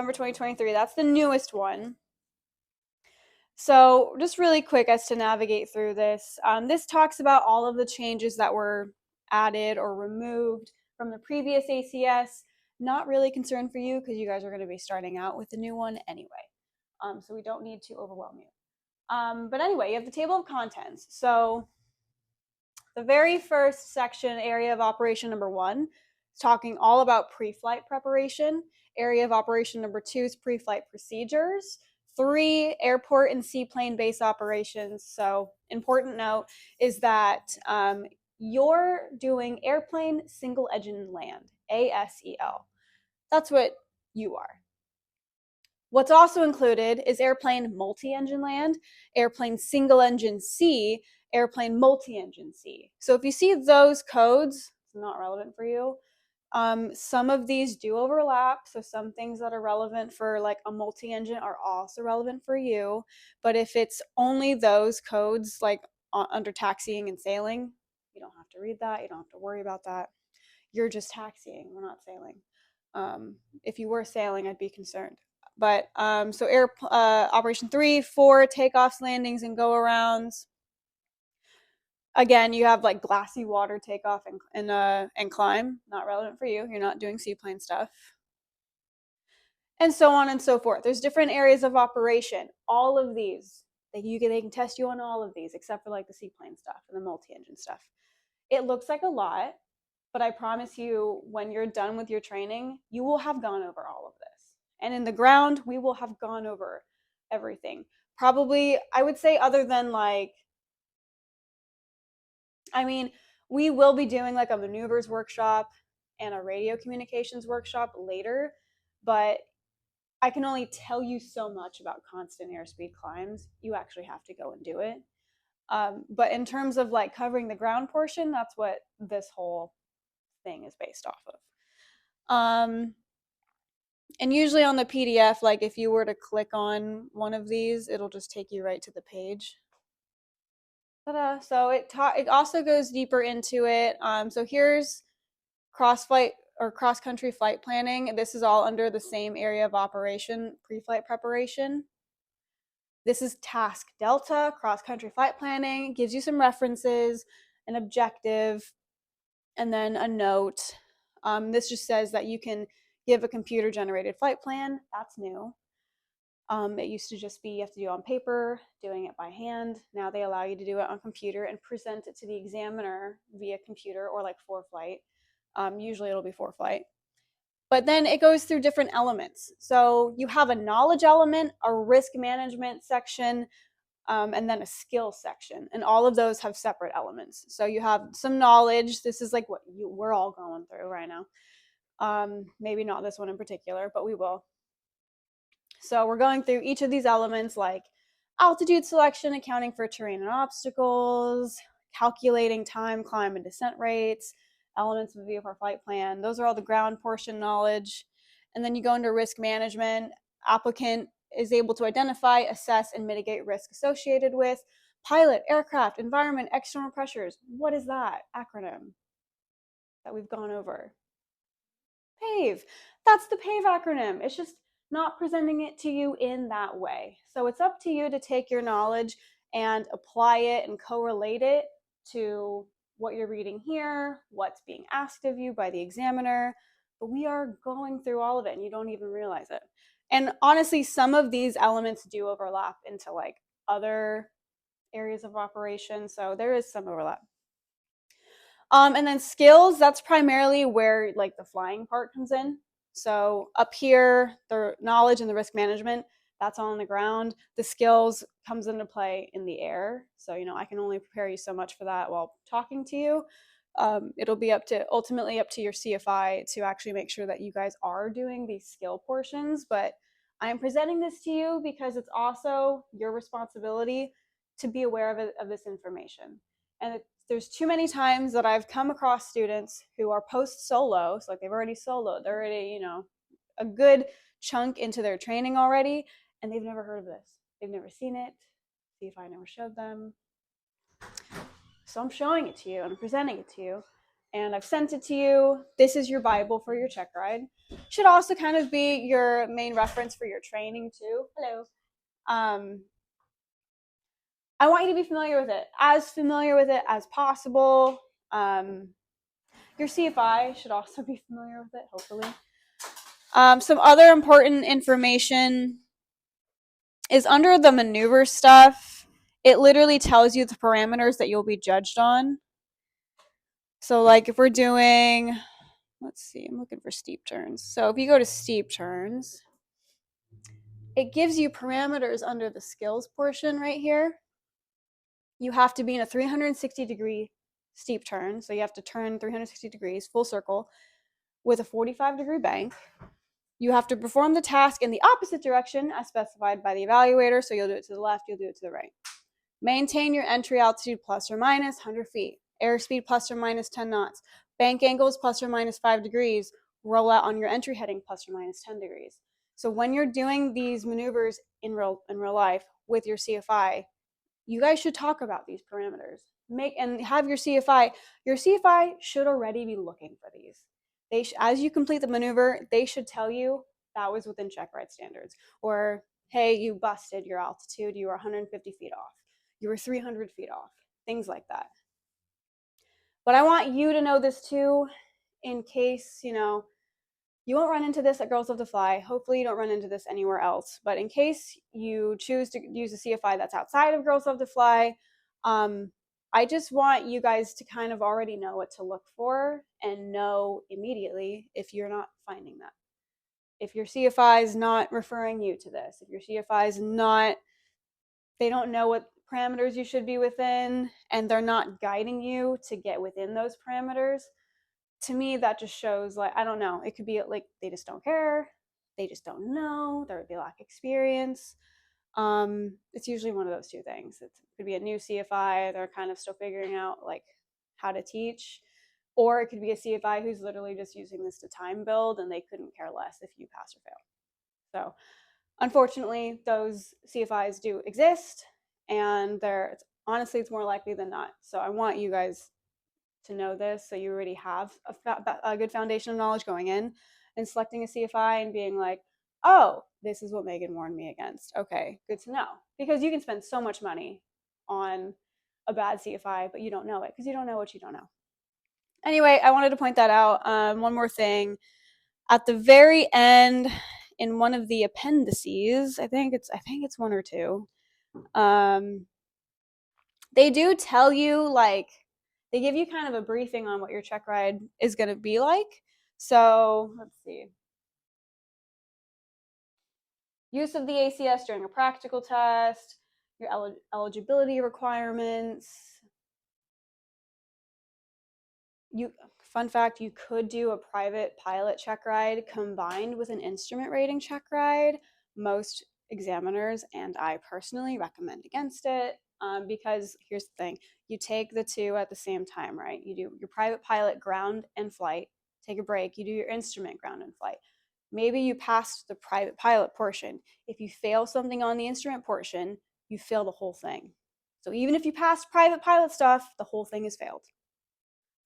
November 2023. That's the newest one. So just really quick as to navigate through this. This talks about all of the changes that were added or removed from the previous ACS. Not really concerned for you because you guys are going to be starting out with the new one anyway. So we don't need to overwhelm you. But anyway, you have the table of contents. So the very first section, area of operation number 1, is talking all about pre-flight preparation. Area of operation number 2 is pre-flight procedures. 3, airport and seaplane base operations. So important note is that you're doing airplane single engine land, ASEL. That's what you are. What's also included is airplane multi-engine land, airplane single engine C, airplane multi-engine C. So if you see those codes, it's not relevant for you. Some of these do overlap, so some things that are relevant for like a multi-engine are also relevant for you. But if it's only those codes, like under taxiing and sailing, you don't have to read that. You don't have to worry about that. You're just taxiing. We're not sailing. If you were sailing, I'd be concerned. But so operation 3, 4, takeoffs, landings, and go-arounds. Again, you have like glassy water takeoff and climb. Not relevant for you. You're not doing seaplane stuff. And so on and so forth. There's different areas of operation. All of these, they can test you on all of these, except for like the seaplane stuff and the multi-engine stuff. It looks like a lot, but I promise you, when you're done with your training, you will have gone over all of this. And in the ground, we will have gone over everything. Probably, I would say, other than like, we will be doing like a maneuvers workshop and a radio communications workshop later, but I can only tell you so much about constant airspeed climbs. You actually have to go and do it. But in terms of like covering the ground portion, that's what this whole thing is based off of. And usually on the PDF, like if you were to click on one of these, it'll just take you right to the page. Ta-da. So it also goes deeper into it. So here's cross-flight or cross-country flight planning. This is all under the same area of operation, pre-flight preparation. This is task delta, cross-country flight planning. It gives you some references, an objective, and then a note. This just says that you can give a computer-generated flight plan. That's new. It used to just be you have to do it on paper, doing it by hand. Now they allow you to do it on computer and present it to the examiner via computer or like ForeFlight. Usually it'll be ForeFlight. But then it goes through different elements. So you have a knowledge element, a risk management section, and then a skill section. And all of those have separate elements. So you have some knowledge. This is like what we're all going through right now. Maybe not this one in particular, but we will. So we're going through each of these elements like altitude selection, accounting for terrain and obstacles, calculating time, climb, and descent rates, elements of the VFR flight plan. Those are all the ground portion knowledge. And then you go into risk management. Applicant is able to identify, assess, and mitigate risk associated with pilot, aircraft, environment, external pressures. What is that acronym that we've gone over? PAVE. That's the PAVE acronym. It's just not presenting it to you in that way. So it's up to you to take your knowledge and apply it and correlate it to what you're reading here, what's being asked of you by the examiner. But we are going through all of it and you don't even realize it. And honestly, some of these elements do overlap into like other areas of operation. So there is some overlap. And then skills, that's primarily where like the flying part comes in. So up here, the knowledge and the risk management, that's all on the ground. The skills comes into play in the air. So, I can only prepare you so much for that while talking to you. It'll be ultimately up to your CFI to actually make sure that you guys are doing these skill portions. But I'm presenting this to you because it's also your responsibility to be aware of this information. And there's too many times that I've come across students who are post-solo, so like they've already soloed, they're already, a good chunk into their training already, and they've never heard of this. They've never seen it. CFI never showed them. So I'm showing it to you and I'm presenting it to you and I've sent it to you. This is your Bible for your check ride. Should also kind of be your main reference for your training too. Hello. I want you to be familiar with it as possible. Your CFI should also be familiar with it, hopefully. Some other important information is under the maneuver stuff. It literally tells you the parameters that you'll be judged on. So like if we're doing, let's see, I'm looking for steep turns. So if you go to steep turns, it gives you parameters under the skills portion right here. You have to be in a 360-degree steep turn. So you have to turn 360 degrees, full circle, with a 45-degree bank. You have to perform the task in the opposite direction as specified by the evaluator. So you'll do it to the left, you'll do it to the right. Maintain your entry altitude plus or minus 100 feet. Airspeed plus or minus 10 knots. Bank angles plus or minus 5 degrees. Roll out on your entry heading plus or minus 10 degrees. So when you're doing these maneuvers in real life with your CFI, you guys should talk about these parameters. And have your CFI. Your CFI should already be looking for these. As you complete the maneuver, they should tell you that was within check ride standards. Or, hey, you busted your altitude. You were 150 feet off. You were 300 feet off. Things like that. But I want you to know this too, in case, you won't run into this at Girls Love to Fly. Hopefully you don't run into this anywhere else. But in case you choose to use a CFI that's outside of Girls Love to Fly, I just want you guys to kind of already know what to look for and know immediately if you're not finding that. If your CFI is not referring you to this, if your CFI is not, they don't know what parameters you should be within, and they're not guiding you to get within those parameters, to me, that just shows, like, I don't know. It could be like they just don't care. They just don't know. They lack experience. It's usually one of those two things. It could be a new CFI. They're kind of still figuring out like how to teach. Or it could be a CFI who's literally just using this to time build and they couldn't care less if you pass or fail. So unfortunately, those CFIs do exist, and honestly, it's more likely than not. So I want you guys to know this, so you already have a good foundation of knowledge going in and selecting a CFI and being like, oh, this is what Meghan warned me against. Okay, good to know. Because you can spend so much money on a bad CFI, but you don't know it because you don't know what you don't know. Anyway, I wanted to point that out. One more thing. At the very end, in one of the appendices, I think it's one or two, they do tell you, like, they give you kind of a briefing on what your check ride is going to be like. So let's see. Use of the ACS during a practical test, your eligibility requirements. Fun fact, you could do a private pilot check ride combined with an instrument rating check ride. Most examiners and I personally recommend against it, because here's the thing. You take the two at the same time, right? You do your private pilot ground and flight, take a break, you do your instrument ground and flight. Maybe you passed the private pilot portion. If you fail something on the instrument portion, you fail the whole thing. So even if you passed private pilot stuff, the whole thing is failed.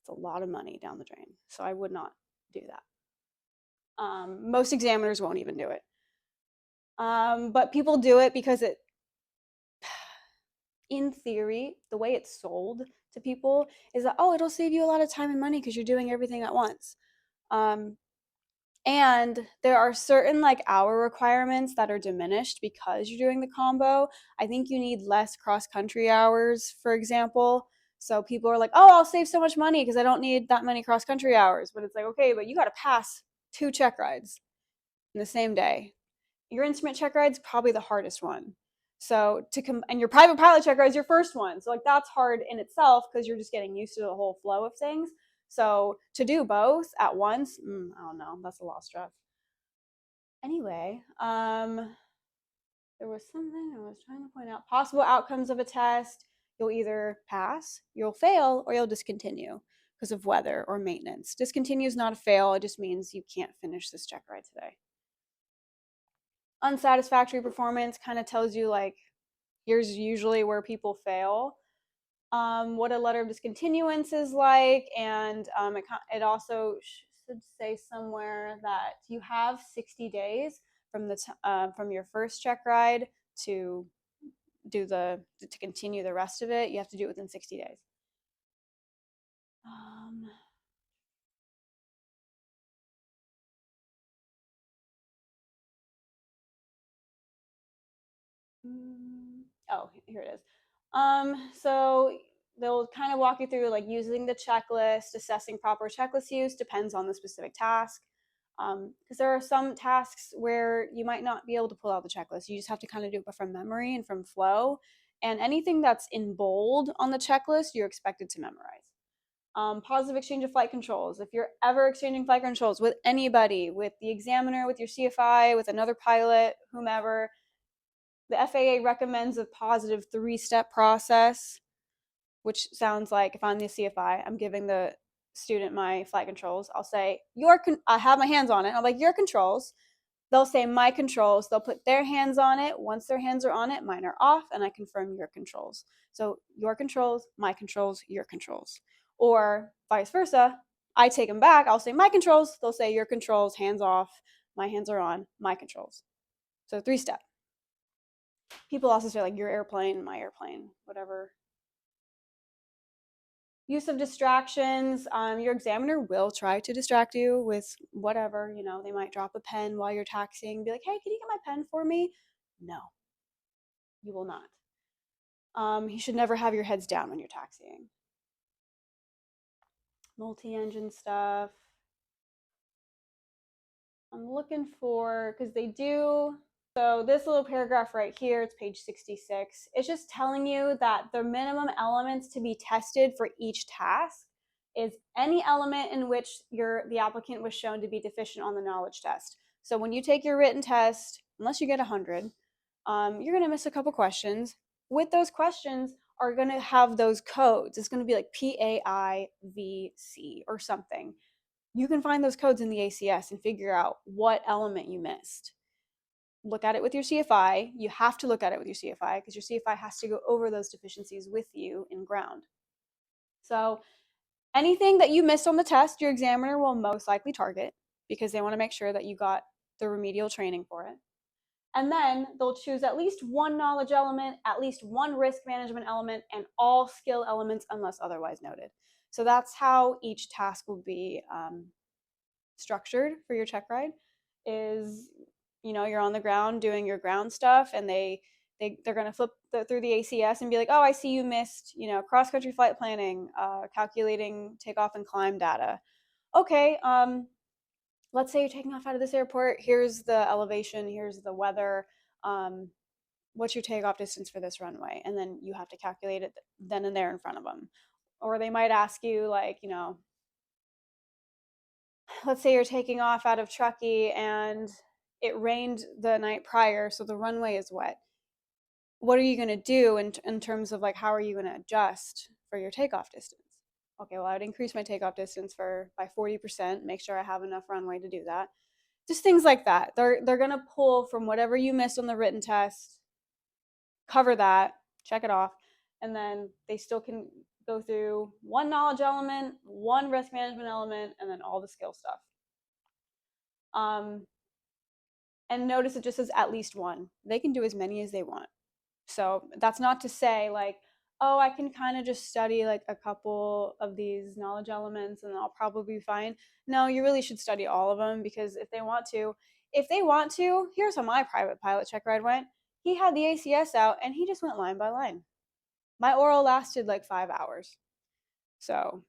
It's a lot of money down the drain. So I would not do that. Most examiners won't even do it. But people do it because in theory, the way it's sold to people is that, oh, it'll save you a lot of time and money because you're doing everything at once. And there are certain like hour requirements that are diminished because you're doing the combo. I think you need less cross-country hours, for example. So people are like, oh, I'll save so much money because I don't need that many cross-country hours. But it's like, okay, but you got to pass 2 check rides in the same day. Your instrument check ride's probably the hardest one. So and your private pilot check ride is your first one. So like that's hard in itself because you're just getting used to the whole flow of things. So to do both at once, I don't know, that's a lot of stress. Anyway, there was something I was trying to point out. Possible outcomes of a test. You'll either pass, you'll fail, or you'll discontinue because of weather or maintenance. Discontinue is not a fail. It just means you can't finish this check ride today. Unsatisfactory performance kind of tells you like, here's usually where people fail. what a letter of discontinuance is like, and it also should say somewhere that you have 60 days from your first check ride to to continue the rest of it. You have to do it within 60 days. Um, oh, here it is. So they'll kind of walk you through like using the checklist, assessing proper checklist use depends on the specific task. Because there are some tasks where you might not be able to pull out the checklist. You just have to kind of do it from memory and from flow. And anything that's in bold on the checklist, you're expected to memorize. Positive exchange of flight controls. If you're ever exchanging flight controls with anybody, with the examiner, with your CFI, with another pilot, whomever, the FAA recommends a positive 3-step process, which sounds like if I'm the CFI, I'm giving the student my flight controls. I'll say, I have my hands on it. I'm like, your controls. They'll say my controls. They'll put their hands on it. Once their hands are on it, mine are off, and I confirm your controls. So your controls, my controls, your controls. Or vice versa. I take them back. I'll say my controls. They'll say your controls, hands off. My hands are on, my controls. So 3-step. People also say like your airplane, my airplane, whatever. Use of distractions. Your examiner will try to distract you with whatever. They might drop a pen while you're taxiing, be like, hey, can you get my pen for me? No, you will not. You should never have your heads down when you're taxiing. Multi-engine stuff. I'm looking for, because they do. So this little paragraph right here, it's page 66. It's just telling you that the minimum elements to be tested for each task is any element in which the applicant was shown to be deficient on the knowledge test. So when you take your written test, unless you get 100, you're going to miss a couple questions. With those questions are going to have those codes. It's going to be like PAIVC or something. You can find those codes in the ACS and figure out what element you missed. Look at it with your CFI. You have to look at it with your CFI because your CFI has to go over those deficiencies with you in ground. So anything that you missed on the test, your examiner will most likely target because they want to make sure that you got the remedial training for it. And then they'll choose at least one knowledge element, at least one risk management element, and all skill elements unless otherwise noted. So that's how each task will be structured for your check ride. Is you're on the ground doing your ground stuff, and they're going to flip through the ACS and be like, oh, I see you missed cross country flight planning, calculating takeoff and climb data. Okay, let's say you're taking off out of this airport. Here's the elevation, here's the weather. What's your takeoff distance for this runway? And then you have to calculate it then and there in front of them. Or they might ask you, like, let's say you're taking off out of Truckee and it rained the night prior, so the runway is wet. What are you going to do in terms of like how are you going to adjust for your takeoff distance? Okay, well, I would increase my takeoff distance by 40%, make sure I have enough runway to do that. Just things like that. They're going to pull from whatever you missed on the written test, cover that, check it off, and then they still can go through one knowledge element, one risk management element, and then all the skill stuff. And notice it just says at least one. They can do as many as they want. So that's not to say like, oh, I can kind of just study like a couple of these knowledge elements and I'll probably be fine. No, you really should study all of them because if they want to, here's how my private pilot check ride went. He had the ACS out and he just went line by line. My oral lasted like 5 hours. So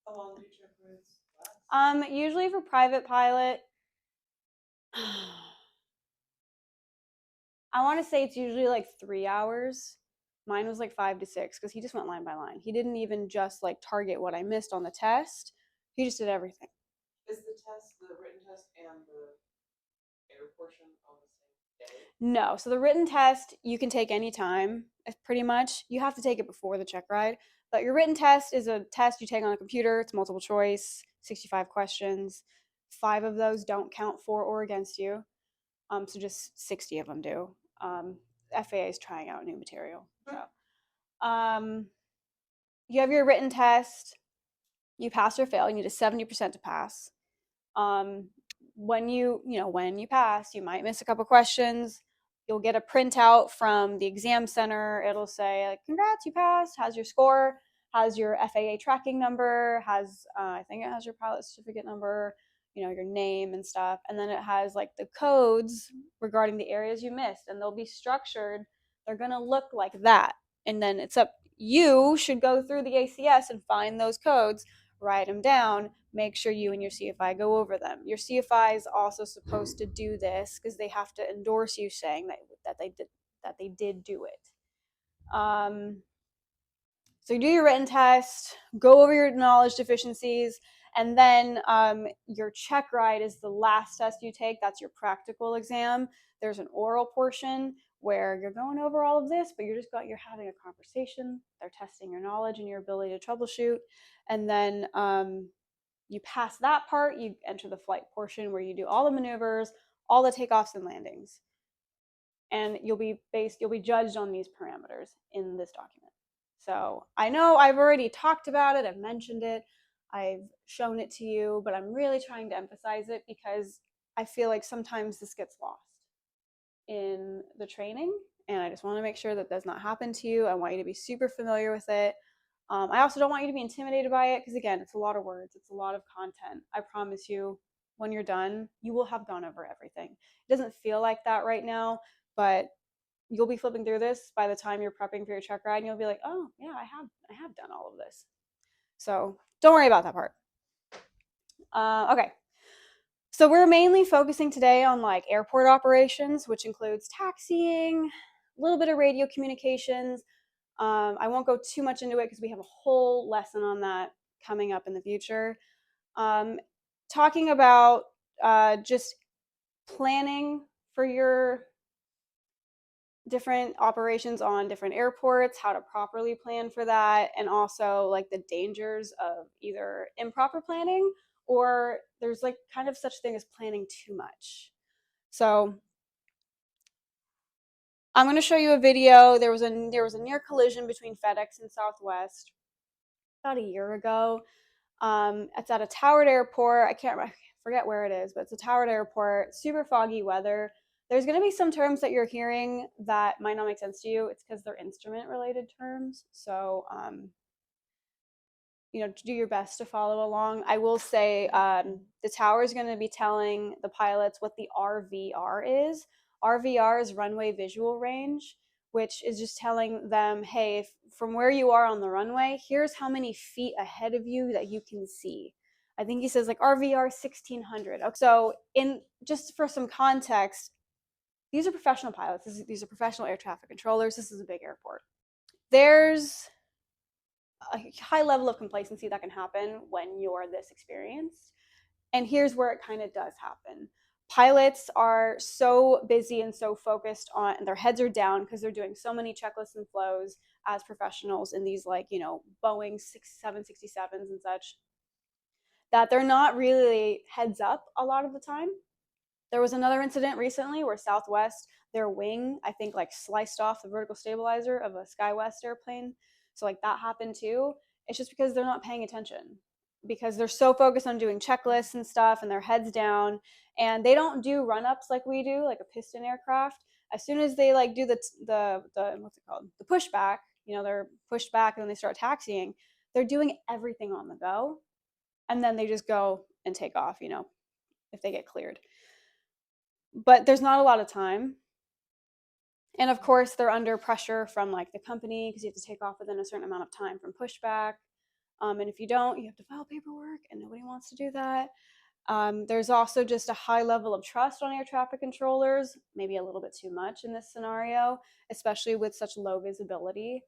how long do check rides last? Usually for private pilot, I want to say it's usually like 3 hours. Mine was like 5 to 6 because he just went line by line. He didn't even just like target what I missed on the test. He just did everything. Is the written test and the air portion on the same day? No. So the written test you can take any time, pretty much. You have to take it before the check ride. But your written test is a test you take on a computer. It's multiple choice, 65 questions. 5 of those don't count for or against you. So just 60 of them do. FAA is trying out new material. So you have your written test, you pass or fail, you need a 70% to pass. Um, when you pass, you might miss a couple questions. You'll get a printout from the exam center. It'll say like, "Congrats, you passed. Has your score. Has your FAA tracking number. Has I think it has your pilot certificate number. Your name and stuff. And then it has like the codes regarding the areas you missed, and they'll be structured. They're gonna look like that. And then it's up. You should go through the ACS and find those codes, write them down, make sure you and your CFI go over them. Your CFI is also supposed to do this because they have to endorse you saying that they did do it. So you do your written test, go over your knowledge deficiencies, and then your check ride is the last test you take. That's your practical exam. There's an oral portion where you're going over all of this, but you're having a conversation. They're testing your knowledge and your ability to troubleshoot, and then you pass that part, you enter the flight portion where you do all the maneuvers, all the takeoffs and landings. And you'll be judged on these parameters in this document. So I know I've already talked about it, I've mentioned it, I've shown it to you, but I'm really trying to emphasize it because I feel like sometimes this gets lost in the training, and I just want to make sure that does not happen to you. I want you to be super familiar with it. I also don't want you to be intimidated by it because, again, it's a lot of words, it's a lot of content. I promise you, when you're done, you will have gone over everything. It doesn't feel like that right now, but you'll be flipping through this by the time you're prepping for your check ride, and you'll be like, "Oh, yeah, I have done all of this." So don't worry about that part. Okay. So we're mainly focusing today on like airport operations, which includes taxiing, a little bit of radio communications. I won't go too much into it because we have a whole lesson on that coming up in the future. Talking about just planning for your different operations on different airports, how to properly plan for that, and also like the dangers of either improper planning or there's like kind of such thing as planning too much. So I'm going to show you a video. There was a near collision between FedEx and Southwest about a year ago. It's at a towered airport. I forget where it is, but it's a towered airport, super foggy weather. There's going to be some terms that you're hearing that might not make sense to you. It's because they're instrument related terms. So, do your best to follow along. I will say the tower is going to be telling the pilots what the RVR is. RVR is runway visual range, which is just telling them, hey, from where you are on the runway, here's how many feet ahead of you that you can see. I think he says like RVR 1600. Okay. So, in just for some context, these are professional pilots. These are professional air traffic controllers. This is a big airport. There's a high level of complacency that can happen when you're this experienced. And here's where it kind of does happen. Pilots are so busy and so focused on, and their heads are down because they're doing so many checklists and flows as professionals in these Boeing 767s and such, that they're not really heads up a lot of the time. There was another incident recently where Southwest, their wing, I think, like sliced off the vertical stabilizer of a SkyWest airplane. So like that happened too. It's just because they're not paying attention because they're so focused on doing checklists and stuff and their heads down, and they don't do run-ups like we do, like a piston aircraft. As soon as they like do the what's it called? The pushback, they're pushed back and then they start taxiing. They're doing everything on the go, and then they just go and take off, if they get cleared. But there's not a lot of time. And of course, they're under pressure from like the company because you have to take off within a certain amount of time from pushback. And if you don't, you have to file paperwork, and nobody wants to do that. There's also just a high level of trust on air traffic controllers, maybe a little bit too much in this scenario, especially with such low visibility.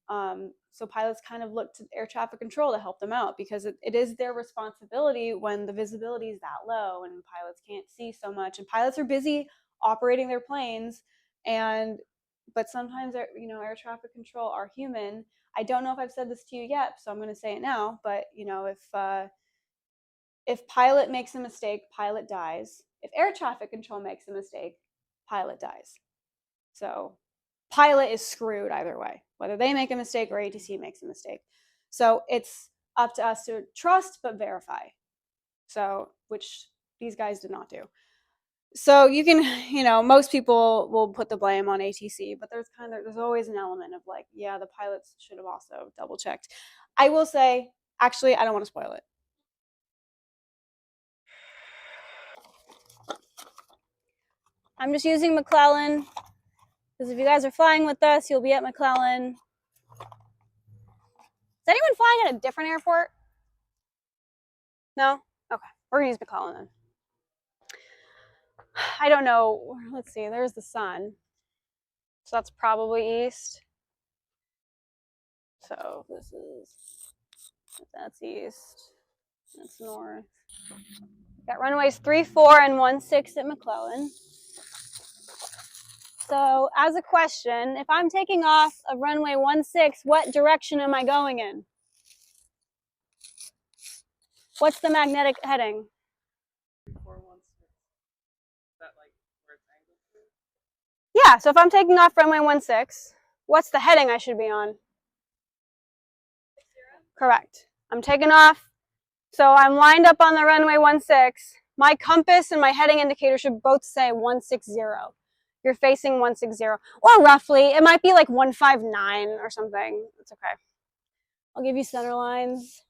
So pilots kind of look to air traffic control to help them out because it is their responsibility when the visibility is that low and pilots can't see so much. And pilots are busy operating their planes, but sometimes air traffic control are human. I don't know if I've said this to you yet, so I'm going to say it now. But if pilot makes a mistake, pilot dies. If air traffic control makes a mistake, pilot dies. So pilot is screwed either way, whether they make a mistake or ATC makes a mistake. So it's up to us to trust but verify. So, which these guys did not do. So you can, most people will put the blame on ATC, but there's always an element of like, yeah, the pilots should have also double checked. I will say, actually, I don't want to spoil it. I'm just using McClellan because if you guys are flying with us, you'll be at McClellan. Is anyone flying at a different airport? No? Okay, we're gonna use McClellan then. I don't know. Let's see, there's the sun. So that's probably east. So that's east. That's north. Got runways 34 and 16 at McClellan. So as a question, if I'm taking off of runway 16, what direction am I going in? What's the magnetic heading? 3416. Is that like where it's angled to? Yeah, so if I'm taking off runway 16, what's the heading I should be on? 60? Correct. I'm taking off. So I'm lined up on the runway 16. My compass and my heading indicator should both say 160. You're facing 160. Or roughly, it might be like 159 or something. It's okay. I'll give you center lines.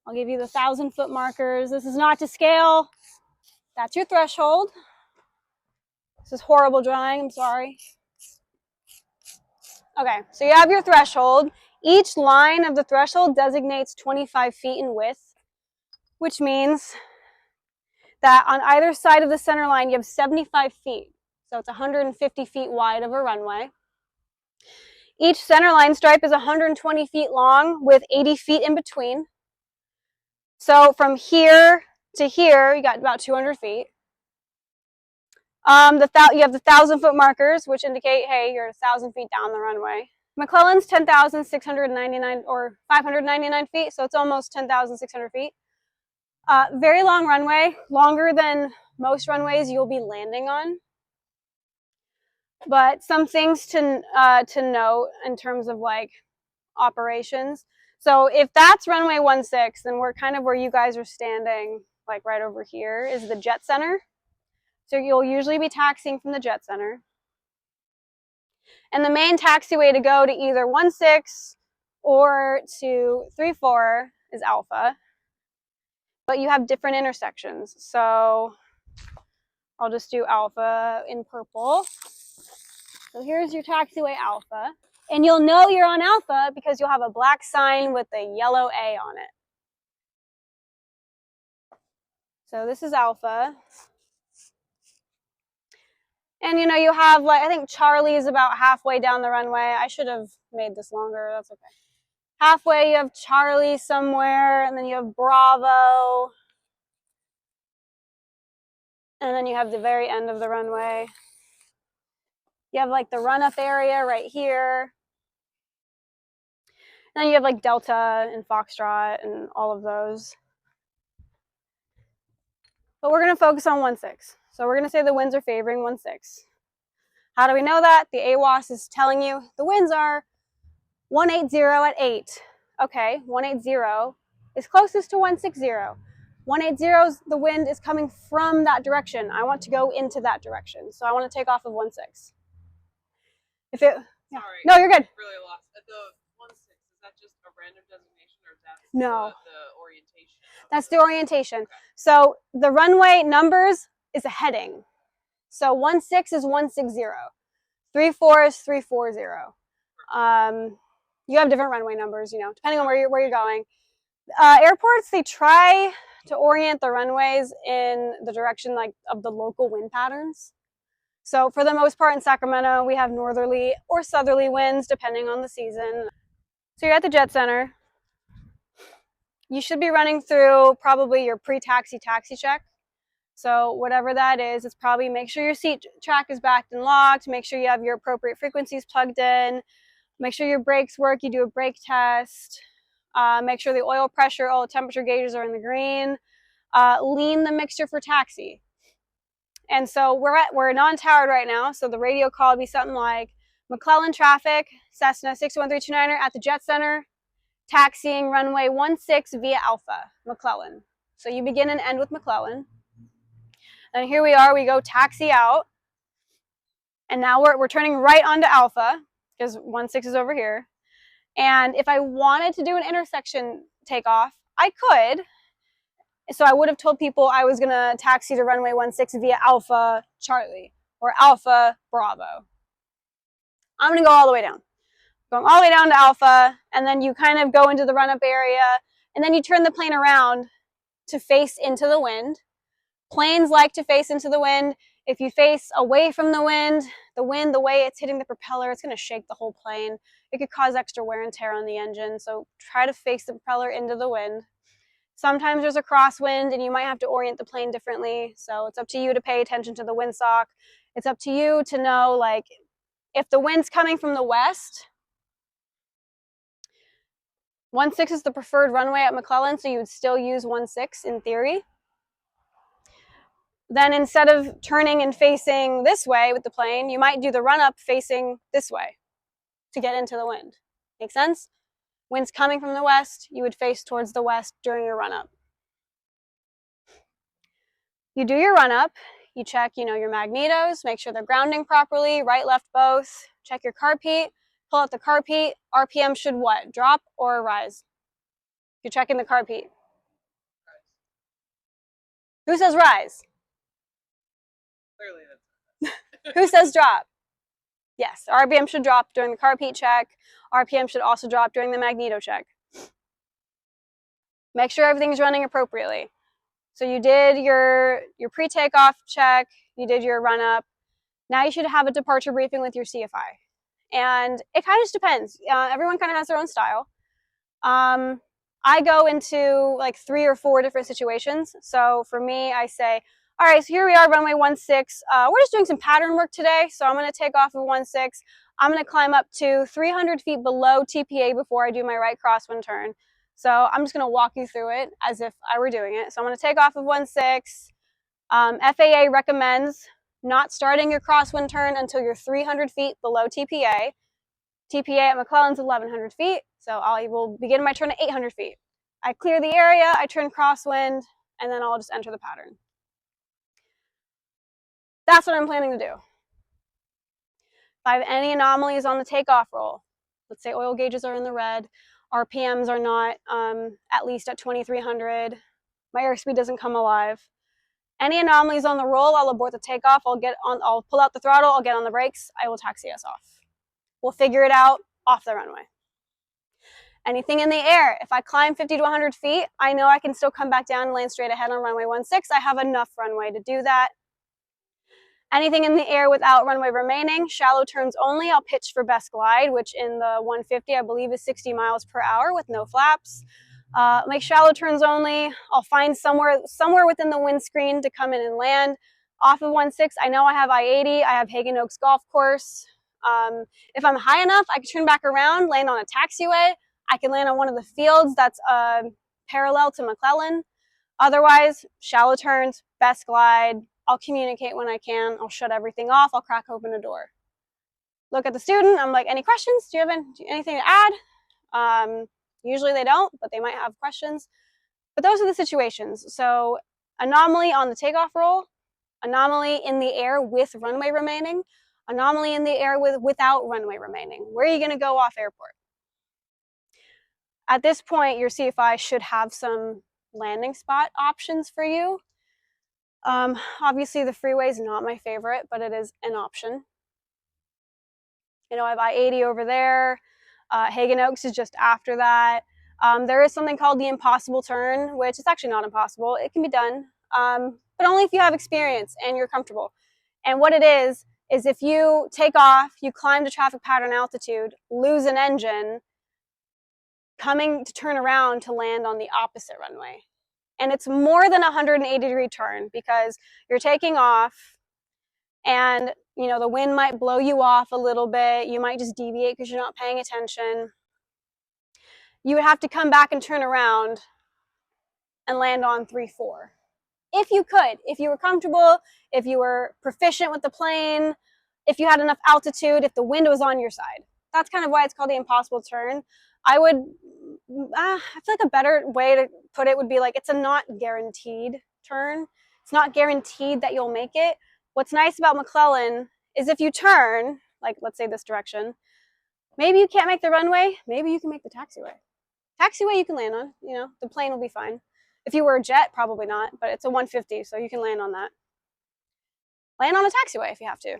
I'll give you the 1,000-foot markers. This is not to scale. That's your threshold. This is horrible drawing, I'm sorry. Okay, so you have your threshold. Each line of the threshold designates 25 feet in width, which means that on either side of the center line, you have 75 feet. So it's 150 feet wide of a runway. Each center line stripe is 120 feet long with 80 feet in between. So from here to here, you got about 200 feet. You have the 1,000-foot markers, which indicate, hey, you're 1,000 feet down the runway. McClellan's 10,699 or 599 feet, so it's almost 10,600 feet. Very long runway, longer than most runways you'll be landing on. But some things to note in terms of like operations. So if that's runway 16, then we're kind of where you guys are standing, like right over here is the jet center. So you'll usually be taxiing from the jet center. And the main taxiway to go to either 16 or to 34 is Alpha. But you have different intersections. So I'll just do Alpha in purple. So here's your taxiway Alpha. And you'll know you're on Alpha because you'll have a black sign with a yellow A on it. So this is Alpha. And you have like, I think Charlie is about halfway down the runway. I should have made this longer, that's okay. Halfway you have Charlie somewhere, and then you have Bravo. And then you have the very end of the runway. You have like the run-up area right here. And then you have like Delta and Foxtrot and all of those. But we're going to focus on 16. So we're going to say the winds are favoring 16. How do we know that? The AWOS is telling you the winds are 180 at 8. Okay, 180 is closest to 160. 180, the wind is coming from that direction. I want to go into that direction. So I want to take off of 16. If it, yeah. Sorry. No, you're good. Really lost. At the 16, is that just a random designation or is that No. the orientation? That's the orientation. Okay. So the runway numbers is a heading. So 16 is 160. 34 is 340. You have different runway numbers, depending on where you're going. Airports, they try to orient the runways in the direction like of the local wind patterns. So for the most part in Sacramento, we have northerly or southerly winds depending on the season. So you're at the jet center. You should be running through probably your pre-taxi taxi check. So whatever that is, it's probably make sure your seat track is backed and locked, make sure you have your appropriate frequencies plugged in, make sure your brakes work, you do a brake test, make sure the oil pressure, oil temperature gauges are in the green, lean the mixture for taxi. And so we're non-towered right now, so the radio call would be something like McClellan traffic, Cessna 61329er at the jet center, taxiing runway 16 via Alpha, McClellan. So you begin and end with McClellan. And here we are, we go taxi out. And now we're turning right onto Alpha, because 16 is over here. And if I wanted to do an intersection takeoff, I could. So I would have told people I was gonna taxi to runway 16 via Alpha Charlie or Alpha Bravo. I'm gonna go all the way down. Going all the way down to Alpha, and then you kind of go into the run-up area, and then you turn the plane around to face into the wind. Planes like to face into the wind. If you face away from the wind, the way it's hitting the propeller, it's going to shake the whole plane. It could cause extra wear and tear on the engine, so try to face the propeller into the wind. Sometimes there's a crosswind, and you might have to orient the plane differently, so it's up to you to pay attention to the windsock. It's up to you to know, like, if the wind's coming from the west, 16 is the preferred runway at McClellan, so you would still use 16 in theory. Then instead of turning and facing this way with the plane, you might do the run-up facing this way to get into the wind. Make sense? Wind's coming from the west, you would face towards the west during your run-up. You do your run-up, you check, your magnetos, make sure they're grounding properly, right, left, both. Check your carb heat, pull out the carb heat. RPM should what? Drop or rise? You're checking the carb heat. Who says rise? Clearly that's Who says drop? Yes, RPM should drop during the carb heat check. RPM should also drop during the magneto check. Make sure everything's running appropriately. So you did your pre-takeoff check, you did your run-up. Now you should have a departure briefing with your CFI. And it kind of just depends. Everyone kind of has their own style. I go into like 3 or 4 different situations. So for me, I say, all right, so here we are, runway 16. We're just doing some pattern work today. So I'm going to take off of 16. I'm going to climb up to 300 feet below TPA before I do my right crosswind turn. So I'm just going to walk you through it as if I were doing it. So I'm going to take off of 16. FAA recommends not starting your crosswind turn until you're 300 feet below TPA. TPA at McClellan's 1,100 feet, so I will begin my turn at 800 feet. I clear the area, I turn crosswind, and then I'll just enter the pattern. That's what I'm planning to do. If I have any anomalies on the takeoff roll, let's say oil gauges are in the red, RPMs are not at least at 2,300, my airspeed doesn't come alive. Any anomalies on the roll, I'll abort the takeoff, I'll pull out the throttle, I'll get on the brakes, I will taxi us off. We'll figure it out off the runway. Anything in the air, if I climb 50 to 100 feet, I know I can still come back down and land straight ahead on runway 16. I have enough runway to do that. Anything in the air without runway remaining, shallow turns only, I'll pitch for best glide, which in the 150, I believe is 60 miles per hour with no flaps. Make shallow turns only. I'll find somewhere within the windscreen to come in and land. Off of 16, I know I have I-80, I have Hagen Oaks Golf Course. If I'm high enough, I can turn back around, land on a taxiway. I can land on one of the fields that's parallel to McClellan. Otherwise, shallow turns, best glide. I'll communicate when I can. I'll shut everything off. I'll crack open a door. Look at the student. I'm like, any questions? Do you have anything to add? Usually they don't, but they might have questions. But those are the situations. So anomaly on the takeoff roll, anomaly in the air with runway remaining, anomaly in the air without runway remaining. Where are you going to go off airport? At this point, your CFI should have some landing spot options for you. Obviously, the freeway is not my favorite, but it is an option. I have I-80 over there. Hagen Oaks is just after that. There is something called the impossible turn, which is actually not impossible. It can be done, but only if you have experience and you're comfortable. And what it is if you take off, you climb to traffic pattern altitude, lose an engine, coming to turn around to land on the opposite runway. And it's more than a 180-degree turn because you're taking off and the wind might blow you off a little bit. You might just deviate because you're not paying attention. You would have to come back and turn around and land on 3-4. If you could, if you were comfortable, if you were proficient with the plane, if you had enough altitude, if the wind was on your side. That's kind of why it's called the impossible turn. I would, I feel like a better way to put it would be like, it's a not guaranteed turn. It's not guaranteed that you'll make it. What's nice about McClellan is if you turn, like let's say this direction, maybe you can't make the runway, maybe you can make the taxiway. Taxiway you can land on, you know, the plane will be fine. If you were a jet, probably not, but it's a 150, so you can land on that. Land on a taxiway if you have to.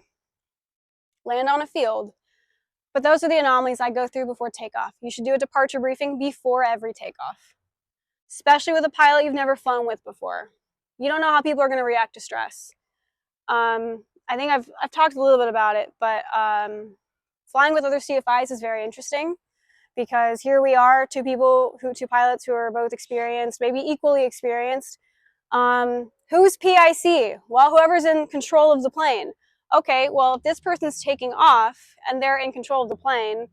Land on a field. But those are the anomalies I go through before takeoff. You should do a departure briefing before every takeoff, especially with a pilot you've never flown with before. You don't know how people are going to react to stress. I think I've talked a little bit about it, but flying with other CFIs is very interesting because here we are, two pilots who are both experienced, maybe equally experienced. Who's PIC? Well, whoever's in control of the plane. Okay, well, if this person's taking off and they're in control of the plane,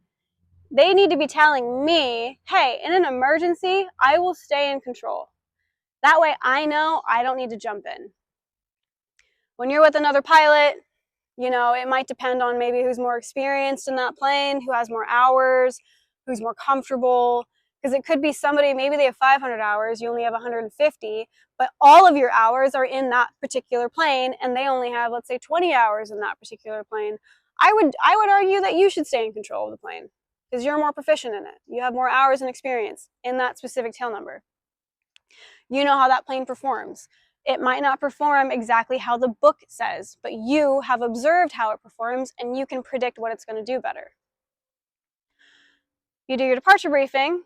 they need to be telling me, hey, in an emergency, I will stay in control. That way I know I don't need to jump in. When you're with another pilot, you know, it might depend on maybe who's more experienced in that plane, who has more hours, who's more comfortable, because it could be somebody, maybe they have 500 hours, you only have 150, but all of your hours are in that particular plane and they only have, let's say, 20 hours in that particular plane. I would argue that you should stay in control of the plane because you're more proficient in it. You have more hours and experience in that specific tail number. You know how that plane performs. It might not perform exactly how the book says, but you have observed how it performs and you can predict what it's going to do better. You do your departure briefing,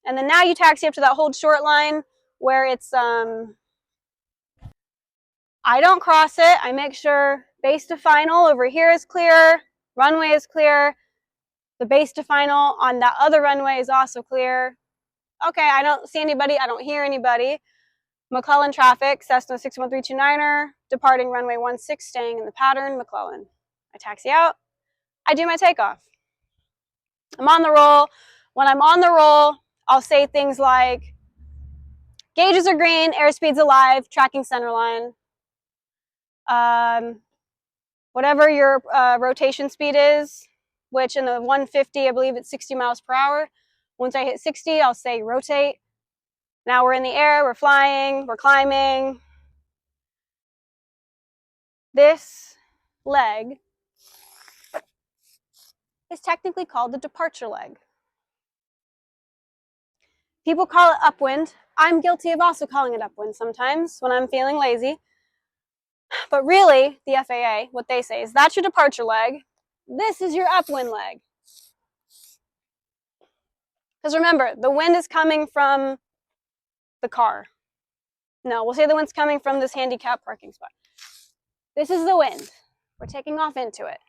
and then now you taxi up to that hold short line where it's, I don't cross it. I make sure base to final over here is clear, runway is clear, the base to final on that other runway is also clear. Okay, I don't see anybody, I don't hear anybody. McClellan traffic, Cessna 61329er, departing runway 16, staying in the pattern, McClellan. I taxi out, I do my takeoff. I'm on the roll. When I'm on the roll, I'll say things like, gauges are green, airspeed's alive, tracking centerline. Whatever your rotation speed is, which in the 150, I believe it's 60 miles per hour. Once I hit 60, I'll say rotate. Now we're in the air, we're flying, we're climbing. This leg is technically called the departure leg. People call it upwind. I'm guilty of also calling it upwind sometimes when I'm feeling lazy. But really, the FAA, what they say is that's your departure leg. This is your upwind leg. Because remember, the wind is coming from the car. No, we'll say the wind's coming from this handicapped parking spot. This is the wind. We're taking off into it.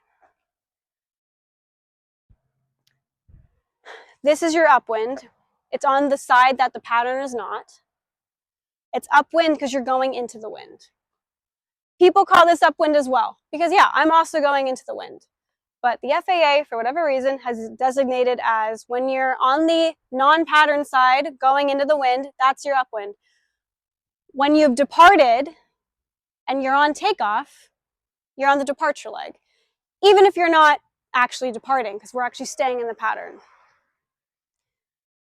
This is your upwind. It's on the side that the pattern is not. It's upwind because you're going into the wind. People call this upwind as well because, yeah, I'm also going into the wind. But the FAA, for whatever reason, has designated as when you're on the non-pattern side going into the wind, that's your upwind. When you've departed and you're on takeoff, you're on the departure leg. Even if you're not actually departing, because we're actually staying in the pattern.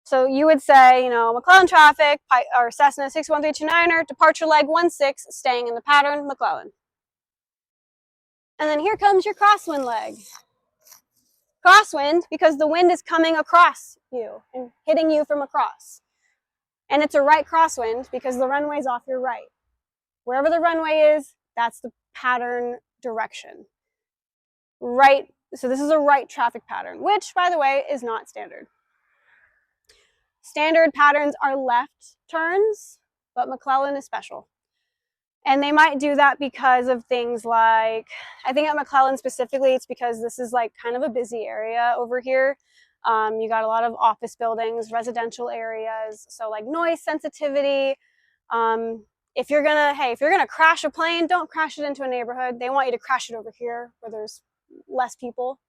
So you would say, you know, McClellan traffic, or Cessna 61329er, departure leg 16, staying in the pattern, McClellan. And then here comes your crosswind leg. Crosswind, because the wind is coming across you and hitting you from across. And it's a right crosswind because the runway's off your right. Wherever the runway is, that's the pattern direction. Right, so this is a right traffic pattern, which, by the way, is not standard. Standard patterns are left turns, but McClellan is special. And they might do that because of things like, I think at McClellan specifically, it's because this is like kind of a busy area over here. You got a lot of office buildings, residential areas, so like noise sensitivity. If you're gonna crash a plane, don't crash it into a neighborhood. They want you to crash it over here where there's less people.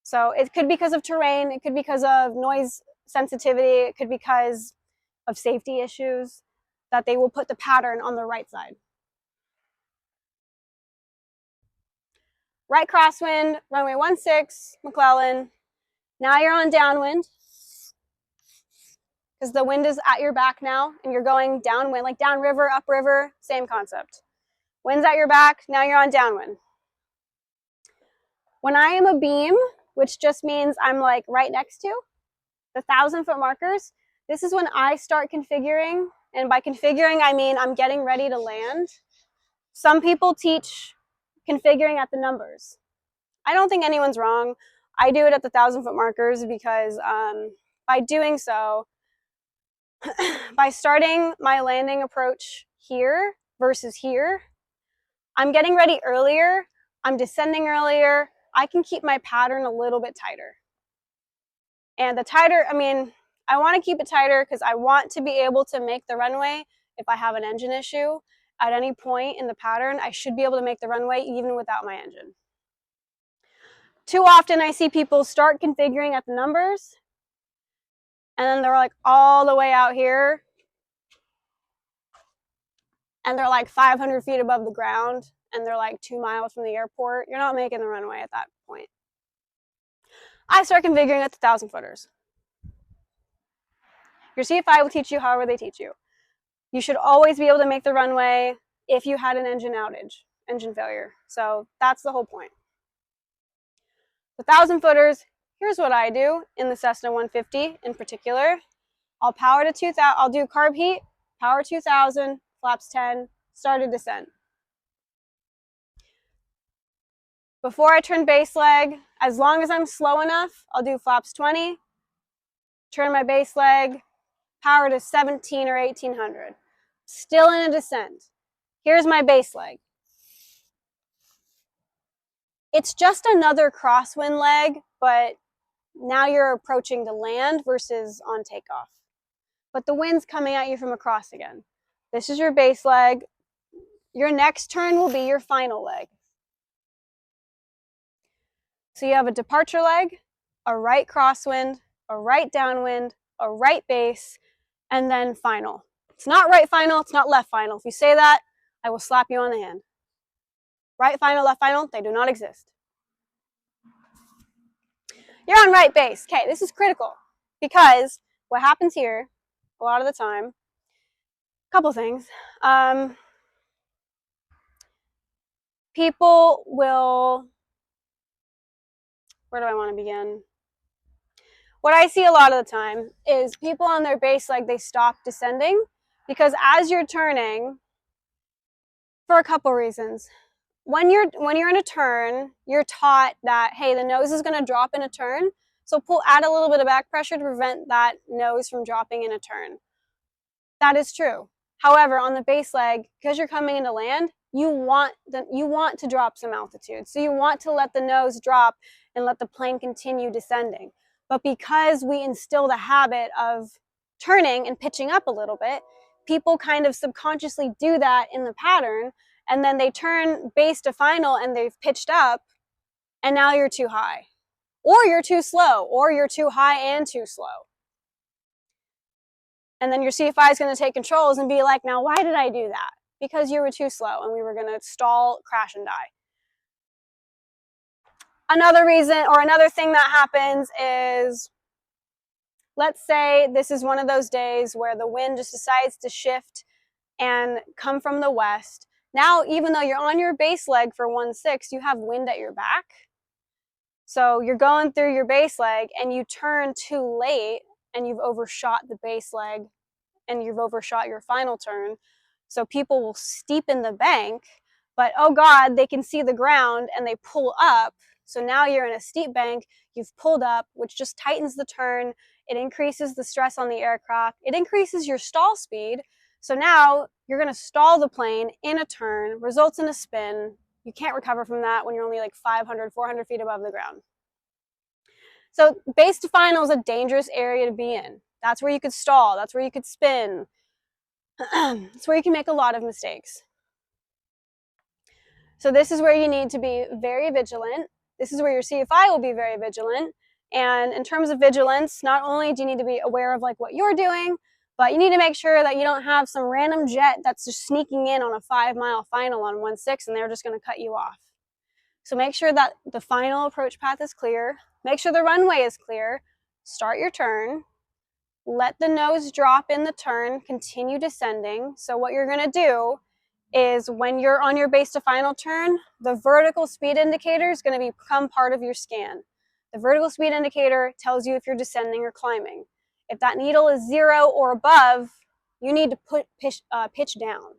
So it could be because of terrain, it could be because of noise sensitivity, it could be because of safety issues that they will put the pattern on the right side. Right crosswind, runway 16, McClellan. Now you're on downwind. because the wind is at your back now and you're going downwind, like downriver, upriver, same concept. Wind's at your back, now you're on downwind. When I am a beam, which just means I'm like right next to the 1,000-foot markers, this is when I start configuring. And by configuring, I mean I'm getting ready to land. Some people teach configuring at the numbers. I don't think anyone's wrong. I do it at the 1,000-foot markers because by doing so, by starting my landing approach here versus here, I'm getting ready earlier, I'm descending earlier, I can keep my pattern a little bit tighter. And the tighter, I mean, I want to keep it tighter because I want to be able to make the runway if I have an engine issue. At any point in the pattern, I should be able to make the runway even without my engine. Too often I see people start configuring at the numbers and then they're like all the way out here and they're like 500 feet above the ground and they're like 2 miles from the airport. You're not making the runway at that point. I start configuring at the 1,000-footers. Your CFI will teach you however they teach you. You should always be able to make the runway if you had an engine outage, engine failure. So that's the whole point. The 1,000-footers, here's what I do in the Cessna 150 in particular. I'll power to 2,000, I'll do carb heat, power 2,000, flaps 10, start a descent. Before I turn base leg, as long as I'm slow enough, I'll do flaps 20, turn my base leg, power to 17 or 1,800. Still in a descent. Here's my base leg. It's just another crosswind leg, but now you're approaching to land versus on takeoff. But the wind's coming at you from across again. This is your base leg. Your next turn will be your final leg. So you have a departure leg, a right crosswind, a right downwind, a right base, and then final. It's not right final, it's not left final. If you say that, I will slap you on the hand. Right final, left final, they do not exist. You're on right base. Okay, this is critical because what happens here a lot of the time, a couple things. People will, where do I want to begin? What I see a lot of the time is people on their base leg, they stop descending because as you're turning, for a couple reasons. When you're in a turn, you're taught that, hey, the nose is going to drop in a turn, so add a little bit of back pressure to prevent that nose from dropping in a turn. That is true. However, on the base leg, because you're coming into land, you want to drop some altitude. So you want to let the nose drop and let the plane continue descending. But because we instill the habit of turning and pitching up a little bit, people kind of subconsciously do that in the pattern, and then they turn base to final and they've pitched up, and now you're too high. Or you're too slow, or you're too high and too slow. And then your CFI is going to take controls and be like, now why did I do that? Because you were too slow and we were going to stall, crash, and die. Another reason, or another thing that happens is, let's say this is one of those days where the wind just decides to shift and come from the west. Now, even though you're on your base leg for 1/6, you have wind at your back. So you're going through your base leg and you turn too late and you've overshot the base leg and you've overshot your final turn. So people will steepen the bank, but oh God, they can see the ground and they pull up. So now you're in a steep bank, you've pulled up, which just tightens the turn. It increases the stress on the aircraft. It increases your stall speed. So now you're going to stall the plane in a turn, results in a spin. You can't recover from that when you're only like 500, 400 feet above the ground. So base to final is a dangerous area to be in. That's where you could stall. That's where you could spin. It's where you can make a lot of mistakes. So this is where you need to be very vigilant. This is where your CFI will be very vigilant. And in terms of vigilance, not only do you need to be aware of like what you're doing, but you need to make sure that you don't have some random jet that's just sneaking in on a 5-mile final on 1/6 and they're just going to cut you off. So make sure that the final approach path is clear. Make sure the runway is clear. Start your turn. let the nose drop in the turn, continue descending. So what you're gonna do is when you're on your base to final turn, the vertical speed indicator is gonna become part of your scan. The vertical speed indicator tells you if you're descending or climbing. If that needle is 0 or above, you need to pitch down.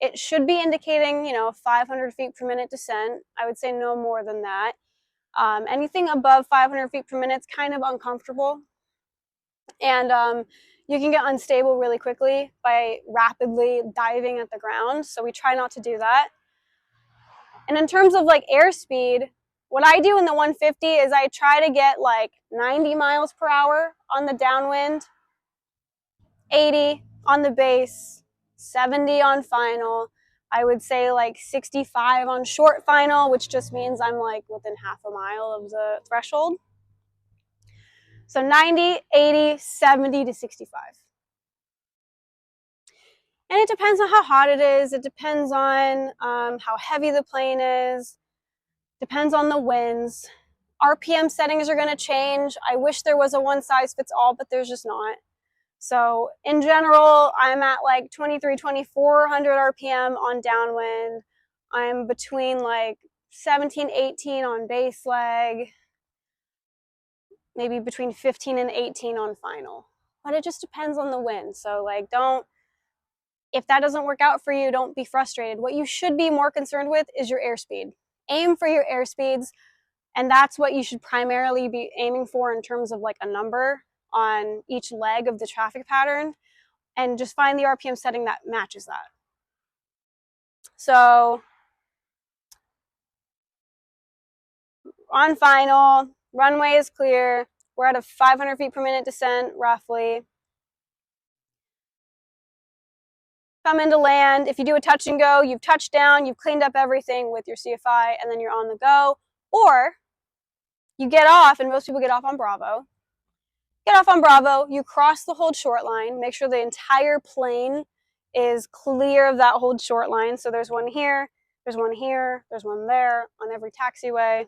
It should be indicating, 500 feet per minute descent. I would say no more than that. Anything above 500 feet per minute is kind of uncomfortable. And you can get unstable really quickly by rapidly diving at the ground. So we try not to do that. And in terms of like airspeed, what I do in the 150 is I try to get like 90 miles per hour on the downwind, 80 on the base, 70 on final. I would say like 65 on short final, which just means I'm like within half a mile of the threshold. So 90, 80, 70 to 65. And it depends on how hot it is. It depends on how heavy the plane is. Depends on the winds. RPM settings are going to change. I wish there was a one size fits all, but there's just not. So in general, I'm at like 2,400 RPM on downwind. I'm between like 17, 18 on base leg, maybe between 15 and 18 on final. But it just depends on the wind. So like if that doesn't work out for you, don't be frustrated. What you should be more concerned with is your airspeed. Aim for your airspeeds, and that's what you should primarily be aiming for in terms of like a number on each leg of the traffic pattern, and just find the RPM setting that matches that. So on final, runway is clear. We're at a 500 feet per minute descent, roughly. Come into land. If you do a touch and go, you've touched down, you've cleaned up everything with your CFI, and then you're on the go. Or you get off, and most people get off on Bravo. Get off on Bravo, you cross the hold short line, make sure the entire plane is clear of that hold short line. So there's one here, there's one here, there's one there on every taxiway.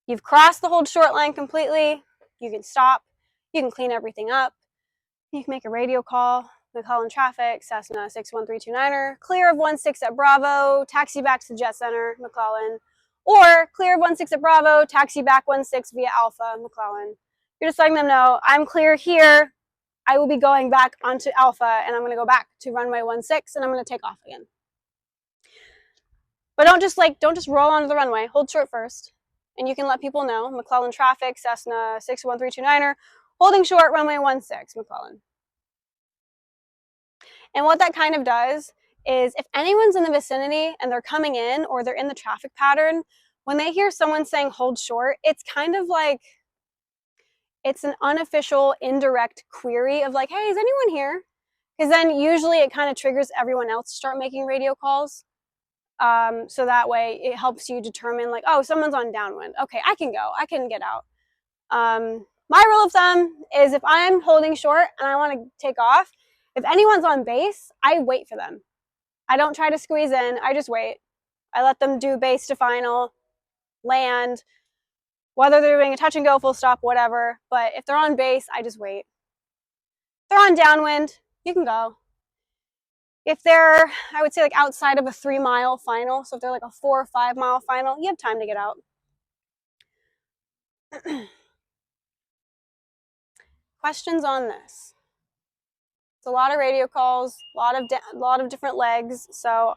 You've crossed the hold short line completely. You can stop, you can clean everything up. You can make a radio call. McClellan traffic, Cessna 61329er, clear of 16 at Bravo, taxi back to the Jet Center, McClellan. Or clear of 16 at Bravo, taxi back 16 via Alpha, McClellan. You're just letting them know, I'm clear here. I will be going back onto Alpha, and I'm going to go back to runway 16, and I'm going to take off again. But don't just roll onto the runway. Hold short first, and you can let people know. McClellan traffic, Cessna 61329er, holding short, runway 16, McClellan. And what that kind of does is if anyone's in the vicinity and they're coming in or they're in the traffic pattern, when they hear someone saying hold short, it's kind of like, it's an unofficial, indirect query of like, hey, is anyone here? Because then usually it kind of triggers everyone else to start making radio calls. So that way it helps you determine like, oh, someone's on downwind. Okay, I can go. I can get out. My rule of thumb is if I'm holding short and I want to take off, if anyone's on base, I wait for them. I don't try to squeeze in. I just wait. I let them do base to final, land, whether they're doing a touch and go, full stop, whatever. But if they're on base, I just wait. If they're on downwind, you can go. If they're, I would say, like outside of a 3-mile final, so if they're like a 4 or 5 mile final, you have time to get out. Questions on this? It's a lot of radio calls, a lot of different legs. So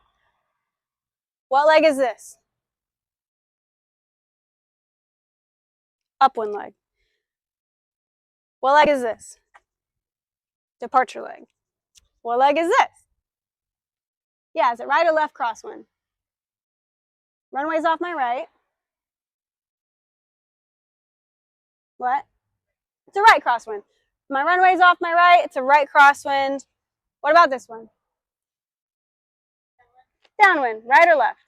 what leg is this? Upwind leg. What leg is this? Departure leg. What leg is this? Yeah, is it right or left crosswind? Runway's off my right. What? It's a right crosswind. My runway's off my right, it's a right crosswind. What about this one? Downwind, right or left?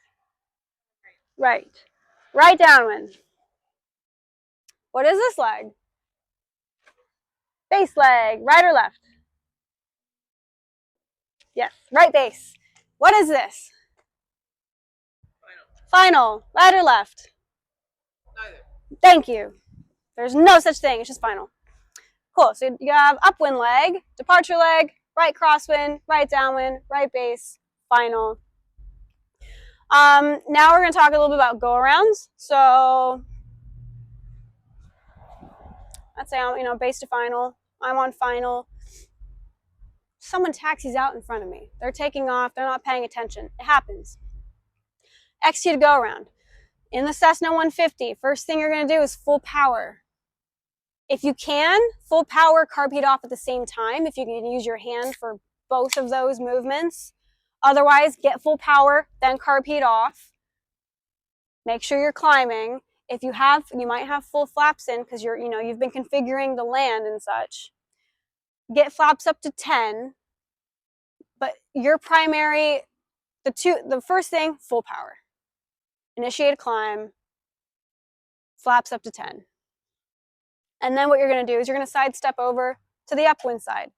Right. Right downwind. What is this leg? Base leg, right or left? Yes, right base. What is this? Final, right or left? Neither. Thank you. There's no such thing, it's just final. Cool. So you have upwind leg, departure leg, right crosswind, right downwind, right base, final. Now we're going to talk a little bit about go-arounds. So let's say I'm, base to final. I'm on final. Someone taxis out in front of me. They're taking off. They're not paying attention. It happens. XT to go around. In the Cessna 150, first thing you're going to do is full power. If you can, full power, carb heat off at the same time, if you can use your hand for both of those movements. Otherwise, get full power, then carb heat off. Make sure you're climbing. If you might have full flaps in because you've been configuring the land and such. Get flaps up to 10, but your primary, the first thing, full power. Initiate a climb, flaps up to 10. And then what you're going to do is you're going to sidestep over to the upwind side.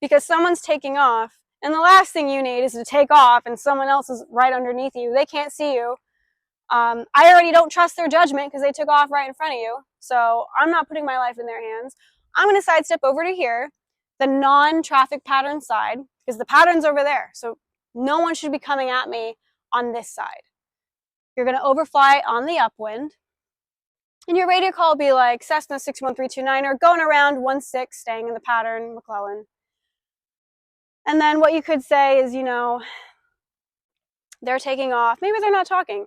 Because someone's taking off, and the last thing you need is to take off and someone else is right underneath you. They can't see you. I already don't trust their judgment because they took off right in front of you. So I'm not putting my life in their hands. I'm going to sidestep over to here, the non-traffic pattern side, because the pattern's over there. So no one should be coming at me on this side. You're going to overfly on the upwind. And your radio call will be like Cessna 61329er going around 16, staying in the pattern, McClellan. And then what you could say is, they're taking off. Maybe they're not talking.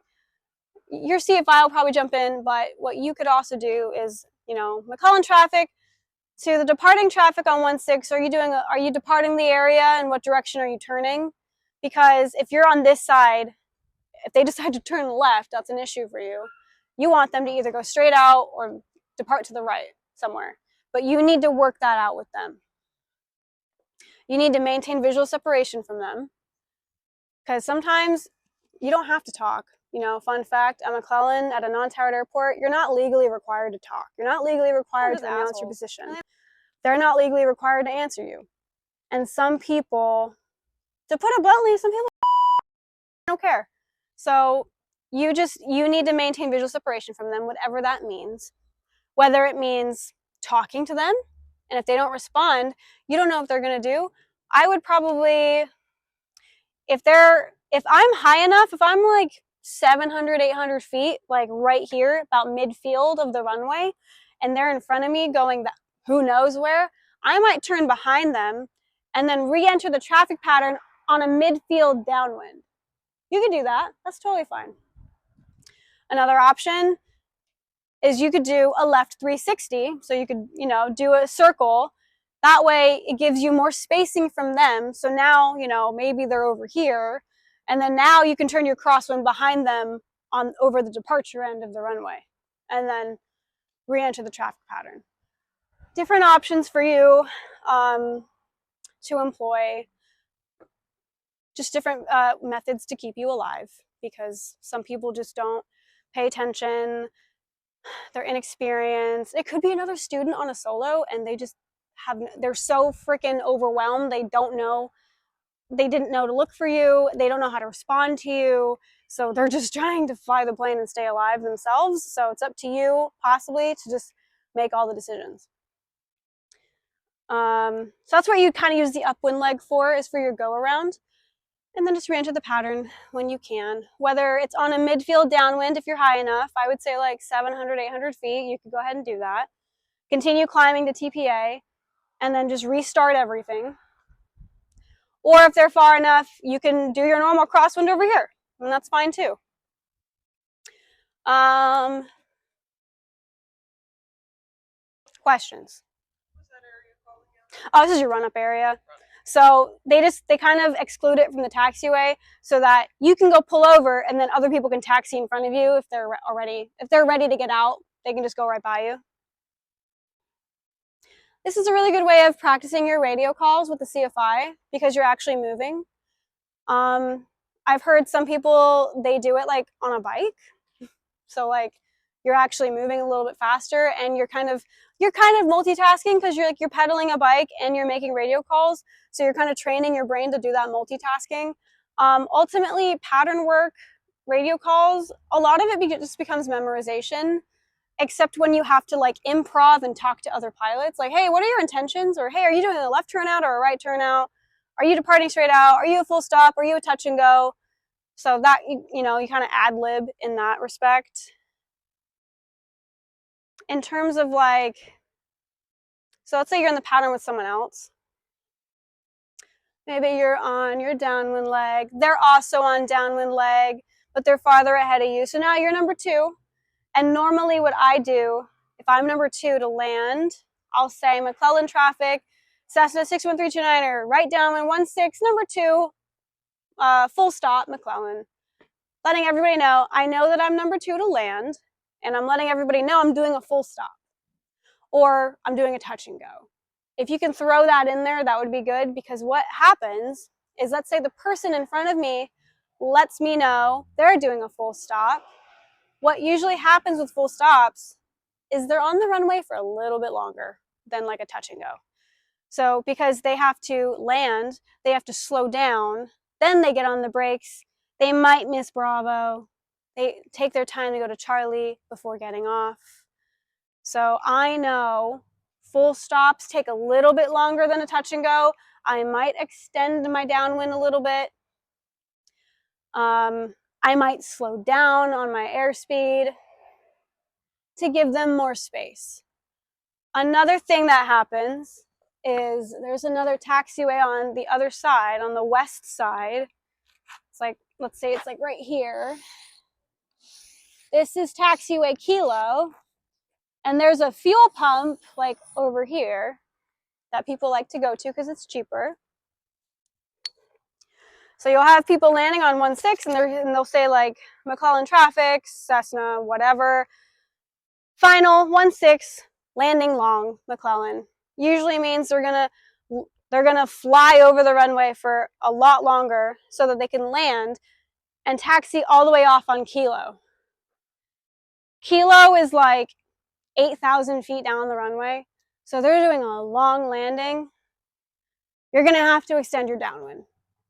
Your CFI will probably jump in, but what you could also do is, McClellan traffic to the departing traffic on 16. Are you departing the area and what direction are you turning? Because if you're on this side, if they decide to turn left, that's an issue for you. You want them to either go straight out or depart to the right somewhere. But you need to work that out with them. You need to maintain visual separation from them. Because sometimes you don't have to talk. Fun fact, at McClellan, at a non-towered airport, you're not legally required to talk. You're not legally required to announce your position. They're not legally required to answer you. And some people, to put it bluntly, some people don't care. So you need to maintain visual separation from them, whatever that means. Whether it means talking to them, and if they don't respond, you don't know what they're going to do. I would probably, if I'm high enough, if I'm like 700, 800 feet, like right here, about midfield of the runway, and they're in front of me going who knows where, I might turn behind them and then re-enter the traffic pattern on a midfield downwind. You could do that. That's totally fine. Another option is you could do a left 360. So you could, do a circle. That way it gives you more spacing from them. So now, maybe they're over here. And then now you can turn your crosswind behind them over the departure end of the runway. And then re-enter the traffic pattern. Different options for you to employ. Just different methods to keep you alive. Because some people just don't pay attention. They're inexperienced. It could be another student on a solo and they're so freaking overwhelmed. They didn't know to look for you. They don't know how to respond to you. So they're just trying to fly the plane and stay alive themselves. So it's up to you possibly to just make all the decisions. So that's what you kind of use the upwind leg for, is for your go around. And then just re-enter the pattern when you can. Whether it's on a midfield downwind, if you're high enough, I would say like 700, 800 feet, you could go ahead and do that. Continue climbing to TPA, and then just restart everything. Or if they're far enough, you can do your normal crosswind over here, and that's fine too. Questions? What's that area called again? Oh, this is your run-up area. So they kind of exclude it from the taxiway so that you can go pull over and then other people can taxi in front of you if they're ready to get out. They can just go right by you. This is a really good way of practicing your radio calls with the CFI because you're actually moving. I've heard some people, they do it like on a bike. So like you're actually moving a little bit faster and you're kind of multitasking because you're pedaling a bike and you're making radio calls. So you're kind of training your brain to do that multitasking. Ultimately, pattern work, radio calls, a lot of it just becomes memorization. except when you have to like improv and talk to other pilots. Like, hey, what are your intentions? Or hey, are you doing a left turnout or a right turnout? Are you departing straight out? Are you a full stop? Are you a touch and go? So that, you know, you kind of ad lib in that respect. In terms of like, so let's say you're in the pattern with someone else. Maybe you're on your downwind leg. They're also on downwind leg, but they're farther ahead of you. So now you're number 2. And normally what I do, if I'm number 2 to land, I'll say McClellan traffic, Cessna 61329er, right downwind 16, number 2, full stop, McClellan. Letting everybody know, I know that I'm number 2 to land, and I'm letting everybody know I'm doing a full stop. Or I'm doing a touch and go. If you can throw that in there, that would be good, because what happens is, let's say the person in front of me lets me know they're doing a full stop. What usually happens with full stops is they're on the runway for a little bit longer than like a touch and go. So because they have to land, they have to slow down, then they get on the brakes, they might miss Bravo, they take their time to go to Charlie before getting off. So I know full stops take a little bit longer than a touch and go. I might extend my downwind a little bit. I might slow down on my airspeed to give them more space. Another thing that happens is there's another taxiway on the other side, on the west side. It's like, let's say it's like right here. This is taxiway Kilo, and there's a fuel pump like over here that people like to go to because it's cheaper. So you'll have people landing on 16, and they'll say like McClellan traffic, Cessna, whatever. Final 16, landing long, McClellan. Usually means they're gonna fly over the runway for a lot longer so that they can land and taxi all the way off on Kilo. Kilo is like 8,000 feet down the runway, so they're doing a long landing. You're gonna have to extend your downwind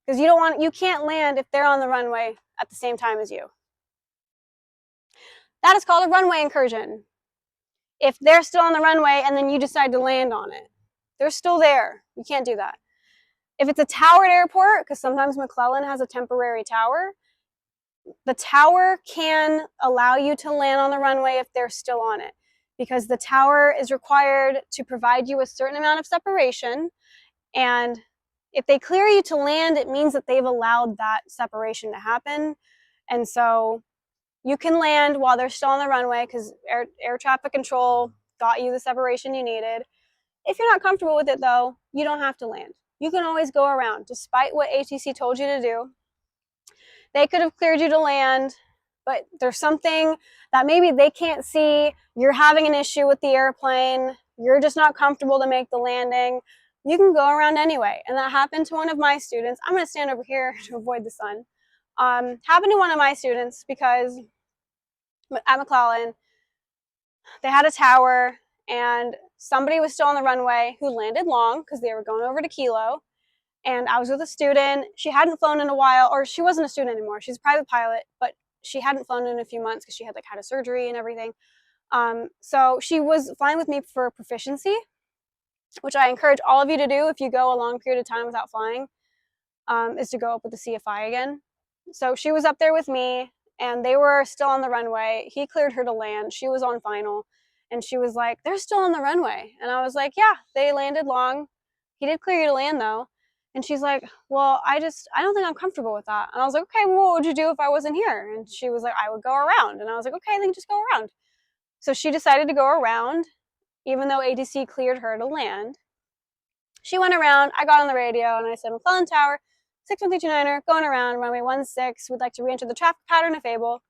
because you can't land if they're on the runway at the same time as you. That is called a runway incursion. If they're still on the runway and then you decide to land on it, they're still there. You can't do that. If it's a towered airport, because sometimes McClellan has a temporary tower, the tower can allow you to land on the runway if they're still on it, because the tower is required to provide you a certain amount of separation, and if they clear you to land, it means that they've allowed that separation to happen. And so you can land while they're still on the runway because air traffic control got you the separation you needed. If you're not comfortable with it, though, you don't have to land. You can always go around, despite what ATC told you to do. They could have cleared you to land, but there's something that maybe they can't see. You're having an issue with the airplane. You're just not comfortable to make the landing. You can go around anyway. And that happened to one of my students. I'm going to stand over here to avoid the sun. Happened to one of my students because at McClellan, they had a tower and somebody was still on the runway who landed long because they were going over to Kilo. And I was with a student. She hadn't flown in a while, or she wasn't a student anymore. She's a private pilot, but she hadn't flown in a few months because she had a surgery and everything. So she was flying with me for proficiency, which I encourage all of you to do if you go a long period of time without flying, is to go up with the CFI again. So she was up there with me, and they were still on the runway. He cleared her to land. She was on final, and she was like, they're still on the runway. And I was like, yeah, they landed long. He did clear you to land, though. And she's like, well, I don't think I'm comfortable with that. And I was like, okay, well, what would you do if I wasn't here? And she was like, I would go around. And I was like, okay, then just go around. So she decided to go around, even though ATC cleared her to land. She went around. I got on the radio, and I said, McClellan Tower, 61329er, going around, runway 16. We'd like to re-enter the traffic pattern of Fable.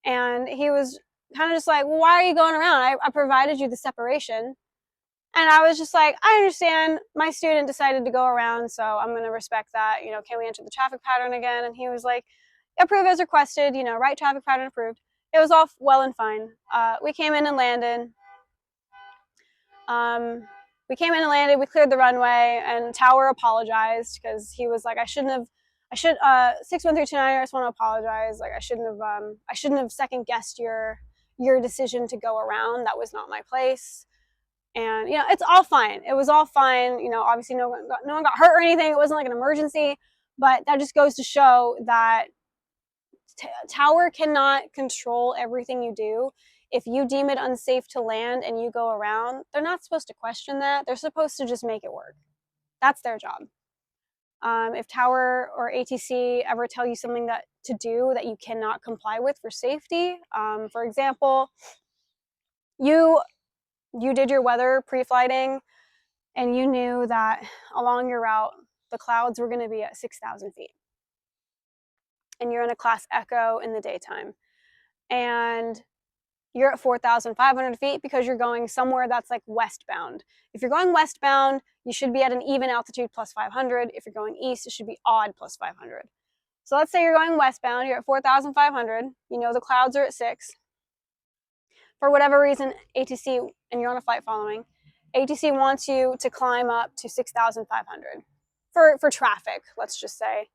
And he was kind of just like, well, why are you going around? I provided you the separation. And I was just like, I understand. My student decided to go around, so I'm going to respect that. Can we enter the traffic pattern again? And he was like, approve as requested, right traffic pattern approved. It was all well and fine. We came in and landed. We cleared the runway, and Tower apologized because he was like, 61329, I just want to apologize. Like, I shouldn't have second guessed your your decision to go around. That was not my place. And, you know, it's all fine. It was all fine. You know, obviously no one got hurt or anything. It wasn't like an emergency, but that just goes to show that tower cannot control everything you do. If you deem it unsafe to land and you go around, they're not supposed to question that. They're supposed to just make it work. That's their job. If tower or ATC ever tell you something to do that you cannot comply with for safety, for example, you did your weather pre-flighting and you knew that along your route the clouds were going to be at 6,000 feet, and you're in a class echo in the daytime, and you're at 4,500 feet because you're going somewhere that's like westbound. If you're going westbound, you should be at an even altitude plus 500. If you're going east, it should be odd plus 500. So let's say you're going westbound, you're at 4,500, you know the clouds are at 6. For whatever reason, ATC, and you're on a flight following, ATC wants you to climb up to 6,500 for traffic, let's just say.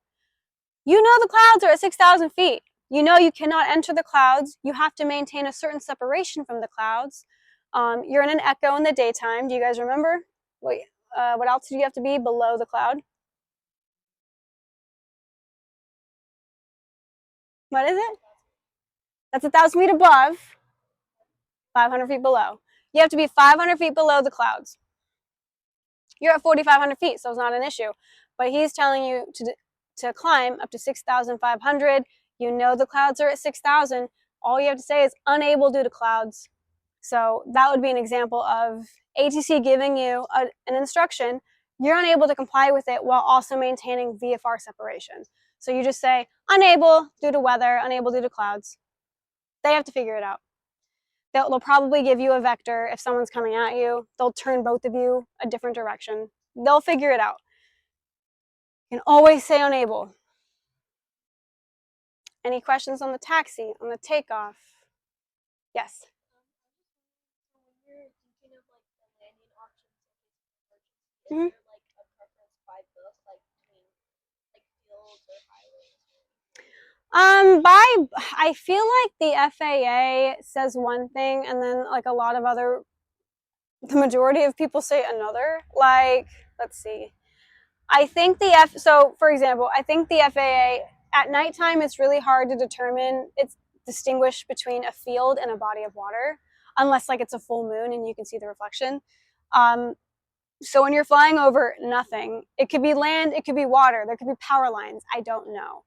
You know the clouds are at 6,000 feet. You know you cannot enter the clouds. You have to maintain a certain separation from the clouds. You're in an echo in the daytime. Do you guys remember? What altitude you have to be below the cloud? What is it? That's 1,000 feet above, 500 feet below. You have to be 500 feet below the clouds. You're at 4,500 feet, so it's not an issue. But he's telling you to climb up to 6,500. You know the clouds are at 6,000. All you have to say is unable due to clouds. So that would be an example of ATC giving you an instruction. You're unable to comply with it while also maintaining VFR separation. So you just say unable due to weather, unable due to clouds. They have to figure it out. They'll probably give you a vector if someone's coming at you. They'll turn both of you a different direction. They'll figure it out. You can always say unable. Any questions on the taxi, on the takeoff? Yes. Mm-hmm. I feel like the FAA says one thing and then like a lot of the majority of people say another. Like, let's see. I think so for example, I think the FAA at nighttime it's really hard to distinguish between a field and a body of water, unless like it's a full moon and you can see the reflection. So when you're flying over nothing, it could be land, it could be water, there could be power lines, I don't know.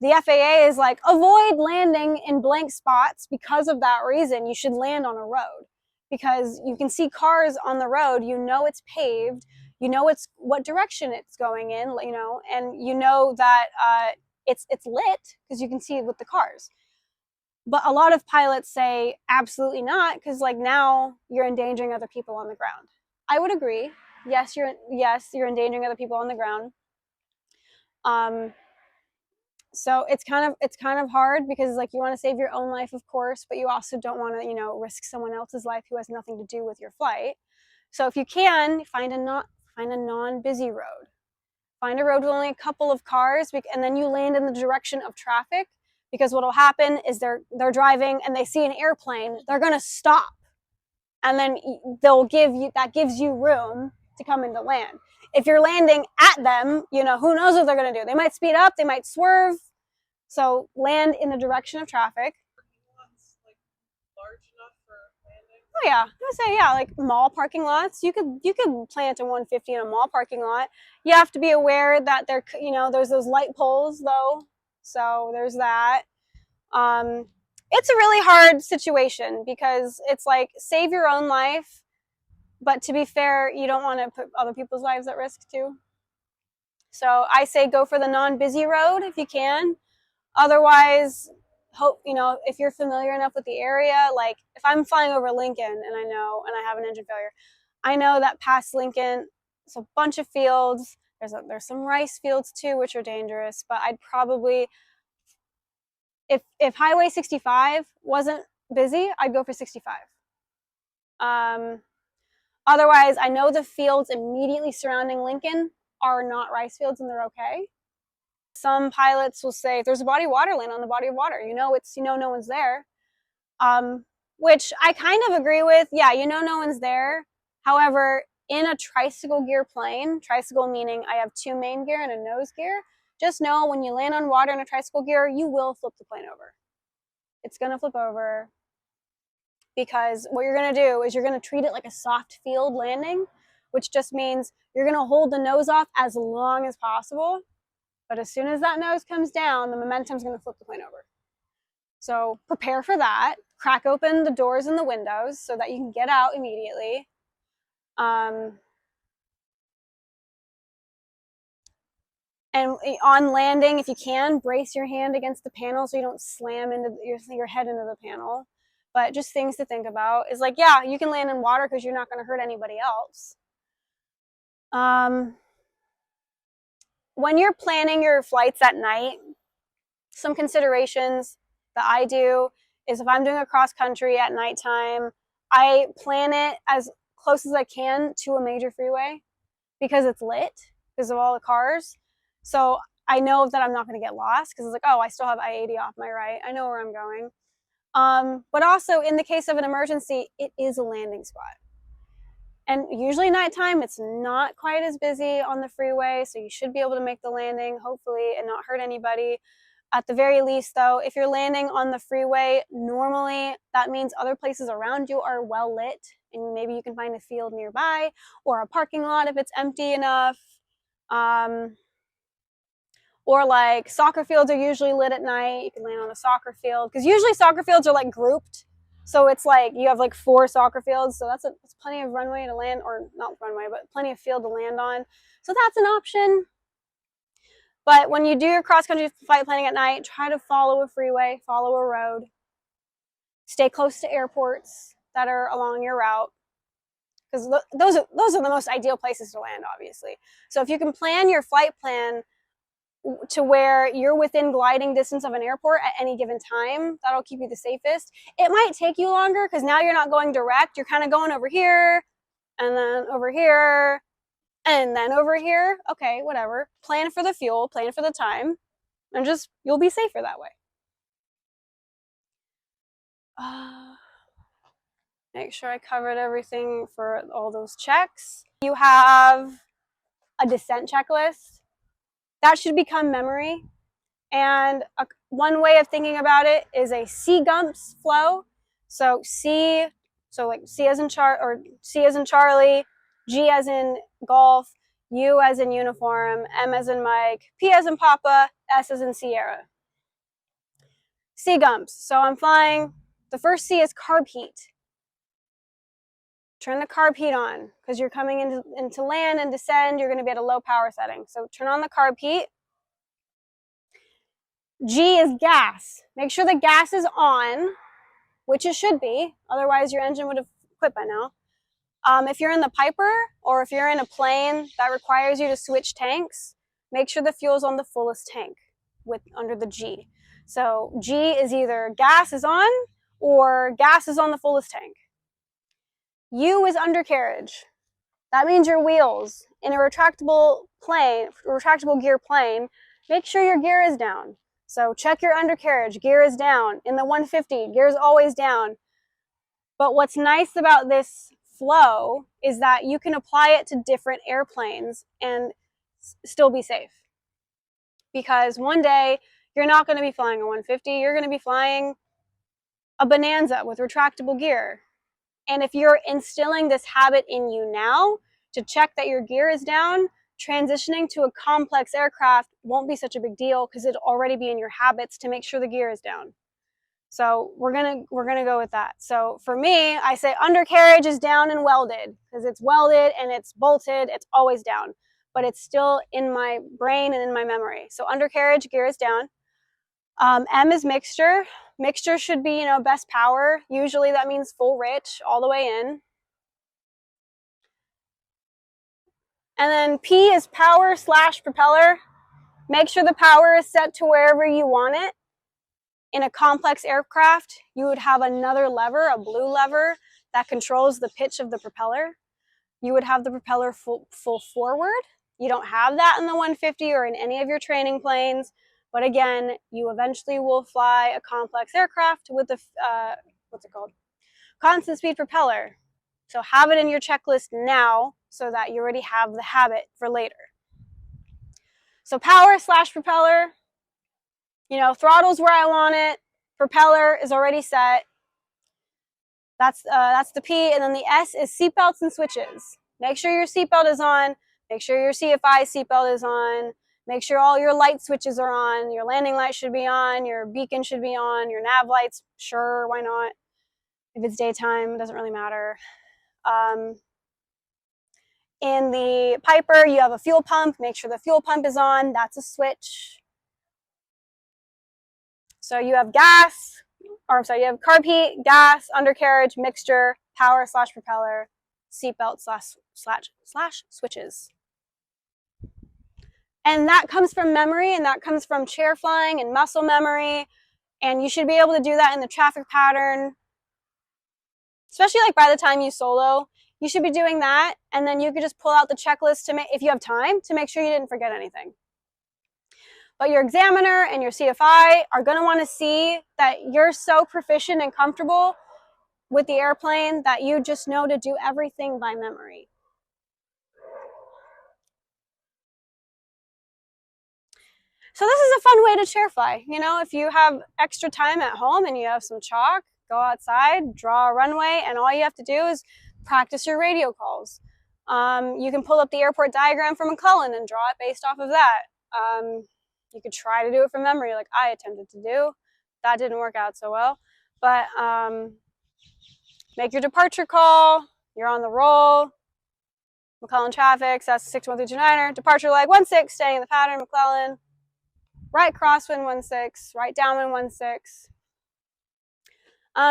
The FAA is like, avoid landing in blank spots. Because of that reason, you should land on a road because you can see cars on the road. You know it's paved. You know what direction it's going in. You know, and you know that it's lit because you can see it with the cars. But a lot of pilots say absolutely not because like now you're endangering other people on the ground. I would agree. Yes, you're endangering other people on the ground. So it's kind of hard because like you want to save your own life, of course, but you also don't want to, you know, risk someone else's life who has nothing to do with your flight. So if you can, find a non-busy road. Find a road with only a couple of cars, and then you land in the direction of traffic, because what will happen is they're driving and they see an airplane, they're going to stop. And then that gives you room to come into land. If you're landing at them, you know, who knows what they're going to do. They might speed up, they might swerve. So land in the direction of traffic. Like large enough for landing? Oh yeah, I would say yeah, like mall parking lots. You could plant a 150 in a mall parking lot. You have to be aware that there's those light poles though. So there's that. It's a really hard situation because it's like save your own life, but to be fair, you don't want to put other people's lives at risk too. So I say go for the non-busy road if you can. Otherwise, if you're familiar enough with the area, like if I'm flying over Lincoln and I have an engine failure, I know that past Lincoln, it's a bunch of fields. There's some rice fields too, which are dangerous, but I'd probably, if Highway 65 wasn't busy, I'd go for 65. Otherwise, I know the fields immediately surrounding Lincoln are not rice fields and they're okay. Some pilots will say, if there's a body of water, land on the body of water. No one's there. which I kind of agree with. Yeah, you know no one's there. However, in a tricycle gear plane, tricycle meaning I have 2 main gear and a nose gear, just know when you land on water in a tricycle gear, you will flip the plane over. It's going to flip over because what you're going to do is you're going to treat it like a soft field landing, which just means you're going to hold the nose off as long as possible. But as soon as that nose comes down, the momentum is going to flip the plane over. So prepare for that. Crack open the doors and the windows so that you can get out immediately. And on landing, if you can, brace your hand against the panel so you don't slam into your head into the panel. But just things to think about is like, yeah, you can land in water because you're not going to hurt anybody else. When you're planning your flights at night, some considerations that I do is if I'm doing a cross country at nighttime, I plan it as close as I can to a major freeway because it's lit because of all the cars. So I know that I'm not going to get lost because it's like, oh, I still have I-80 off my right. I know where I'm going. But also in the case of an emergency, it is a landing spot. And usually nighttime, it's not quite as busy on the freeway, so you should be able to make the landing, hopefully, and not hurt anybody. At the very least, though, if you're landing on the freeway, normally that means other places around you are well lit, and maybe you can find a field nearby or a parking lot if it's empty enough. Or like soccer fields are usually lit at night. You can land on a soccer field because usually soccer fields are like grouped. So it's like you have like 4 soccer fields. So that's plenty of runway to land, or not runway, but plenty of field to land on. So that's an option. But when you do your cross-country flight planning at night, try to follow a freeway, follow a road. Stay close to airports that are along your route because those are the most ideal places to land, obviously. So if you can plan your flight plan to where you're within gliding distance of an airport at any given time, that'll keep you the safest. It might take you longer because now you're not going direct. You're kind of going over here and then over here and then over here. Okay, whatever. Plan for the fuel, plan for the time, and just you'll be safer that way. Make sure I covered everything for all those checks. You have a descent checklist. That should become memory. And one way of thinking about it is a C-GUMPS flow. So C as in C as in Charlie, G as in golf, U as in uniform, M as in Mike, P as in Papa, S as in Sierra. C-GUMPS. So I'm flying. The first C is carb heat. Turn the carb heat on because you're coming into land and descend. You're going to be at a low power setting. So turn on the carb heat. G is gas. Make sure the gas is on, which it should be. Otherwise, your engine would have quit by now. If you're in the Piper or if you're in a plane that requires you to switch tanks, make sure the fuel's on the fullest tank under the G. So G is either gas is on or gas is on the fullest tank. U is undercarriage. That means your wheels. In a retractable gear plane, make sure your gear is down. So check your undercarriage, gear is down. In the 150, gear is always down. But what's nice about this flow is that you can apply it to different airplanes and still be safe. Because one day, you're not going to be flying a 150, you're going to be flying a Bonanza with retractable gear. And if you're instilling this habit in you now to check that your gear is down, transitioning to a complex aircraft won't be such a big deal because it'll already be in your habits to make sure the gear is down. So we're gonna go with that. So for me, I say undercarriage is down and welded because it's welded and it's bolted. It's always down, but it's still in my brain and in my memory. So undercarriage, gear is down. M is mixture. Mixture should be, best power. Usually that means full rich all the way in. And then P is power / propeller. Make sure the power is set to wherever you want it. In a complex aircraft, you would have another lever, a blue lever, that controls the pitch of the propeller. You would have the propeller full forward. You don't have that in the 150 or in any of your training planes. But again, you eventually will fly a complex aircraft with what's it called? constant speed propeller. So have it in your checklist now so that you already have the habit for later. So power / propeller, throttle's where I want it. Propeller is already set. That's the P, and then the S is seatbelts and switches. Make sure your seatbelt is on. Make sure your CFI seatbelt is on. Make sure all your light switches are on. Your landing light should be on. Your beacon should be on. Your nav lights, sure, why not? If it's daytime, it doesn't really matter. In the Piper, you have a fuel pump. Make sure the fuel pump is on. That's a switch. So you have you have carb heat, gas, undercarriage, mixture, power / propeller, seatbelt / switches. And that comes from memory, and that comes from chair flying and muscle memory. And you should be able to do that in the traffic pattern, especially like by the time you solo. You should be doing that, and then you could just pull out the checklist to make, if you have time, to make sure you didn't forget anything. But your examiner and your CFI are going to want to see that you're so proficient and comfortable with the airplane that you just know to do everything by memory. So this is a fun way to chair fly. If you have extra time at home and you have some chalk, go outside, draw a runway, and all you have to do is practice your radio calls. You can pull up the airport diagram from McClellan and draw it based off of that. You could try to do it from memory like I attempted to do. That didn't work out so well. But make your departure call. You're on the roll. McClellan traffic, that's 61329er. Departure leg 16, staying in the pattern, McClellan. Right crosswind 16, right downwind 16.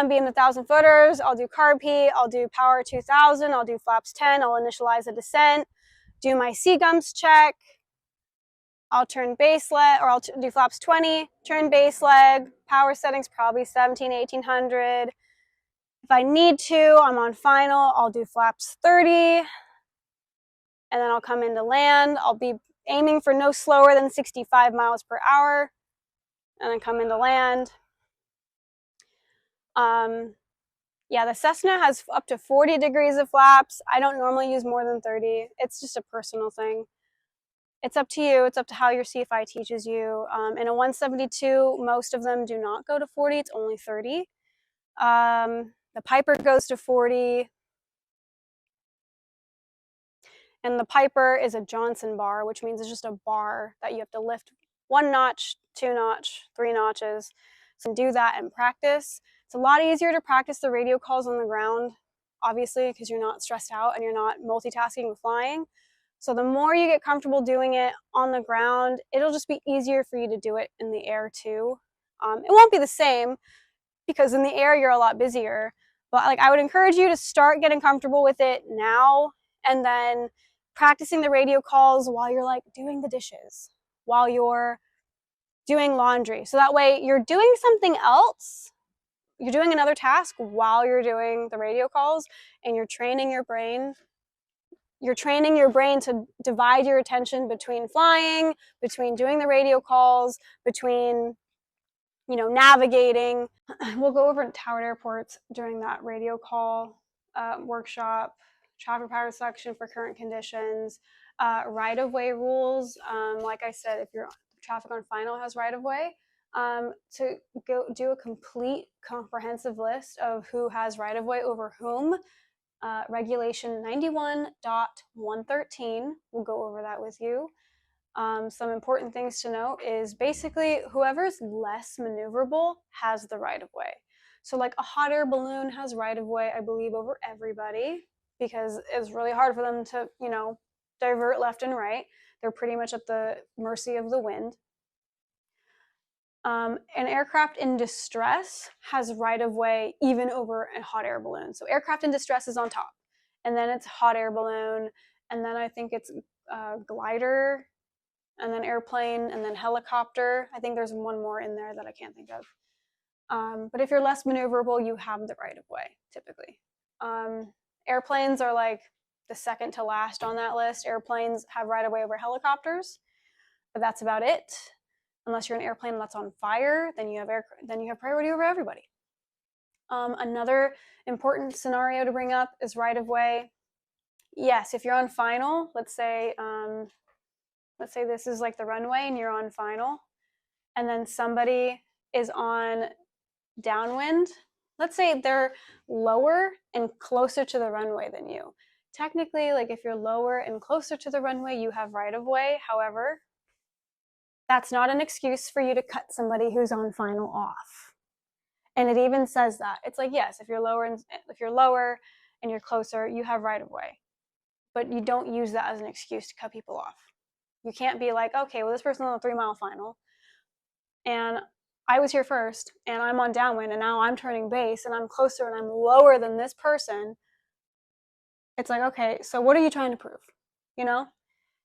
Be in the 1,000 footers. I'll do carb heat. I'll do power 2000. I'll do flaps 10. I'll initialize a descent. Do my C-gums check. I'll turn base leg, or I'll do flaps 20. Turn base leg. Power settings probably 17, 1800. If I need to, I'm on final. I'll do flaps 30. And then I'll come into land. I'll be aiming for no slower than 65 miles per hour. And then come into land. Yeah, the Cessna has up to 40 degrees of flaps. I don't normally use more than 30. It's just a personal thing. It's up to you. It's up to how your CFI teaches you. In a 172, most of them do not go to 40. It's only 30. The Piper goes to 40. And the Piper is a Johnson bar, which means it's just a bar that you have to lift 1 notch, 2 notch, 3 notches. So do that and practice. It's a lot easier to practice the radio calls on the ground, obviously, because you're not stressed out and you're not multitasking with flying. So the more you get comfortable doing it on the ground, it'll just be easier for you to do it in the air too. It won't be the same because in the air you're a lot busier, but I would encourage you to start getting comfortable with it now, and then practicing the radio calls while you're doing the dishes, while you're doing laundry. So that way you're doing something else. You're doing another task while you're doing the radio calls, and you're training your brain. You're training your brain to divide your attention between flying, between doing the radio calls, between, navigating. We'll go over towered airports during that radio call workshop, traffic pattern selection for current conditions, right-of-way rules. Like I said, if your traffic on final has right-of-way, to go do a complete comprehensive list of who has right-of-way over whom. Regulation 91.113, we'll go over that with you. Some important things to note is basically whoever's less maneuverable has the right-of-way. So a hot air balloon has right-of-way, I believe, over everybody, because it's really hard for them to, divert left and right. They're pretty much at the mercy of the wind. An aircraft in distress has right-of-way even over a hot air balloon. So aircraft in distress is on top, and then it's hot air balloon, and then I think it's glider, and then airplane, and then helicopter. I think there's one more in there that I can't think of. But if you're less maneuverable, you have the right-of-way, typically. Airplanes are the second to last on that list. Airplanes have right-of-way over helicopters, but that's about it. Unless you're an airplane that's on fire, then you have priority over everybody. Another important scenario to bring up is right of way. Yes, if you're on final, let's say this is like the runway and you're on final, and then somebody is on downwind. Let's say they're lower and closer to the runway than you. Technically, like if you're lower and closer to the runway, you have right of way. However, that's not an excuse for you to cut somebody who's on final off. And it even says that. It's like, yes, if you're lower and you're closer, you have right of way. But you don't use that as an excuse to cut people off. You can't be like, okay, well, this person's on a 3-mile final, and I was here first, and I'm on downwind, and now I'm turning base, and I'm closer, and I'm lower than this person. It's like, okay, so what are you trying to prove? You know?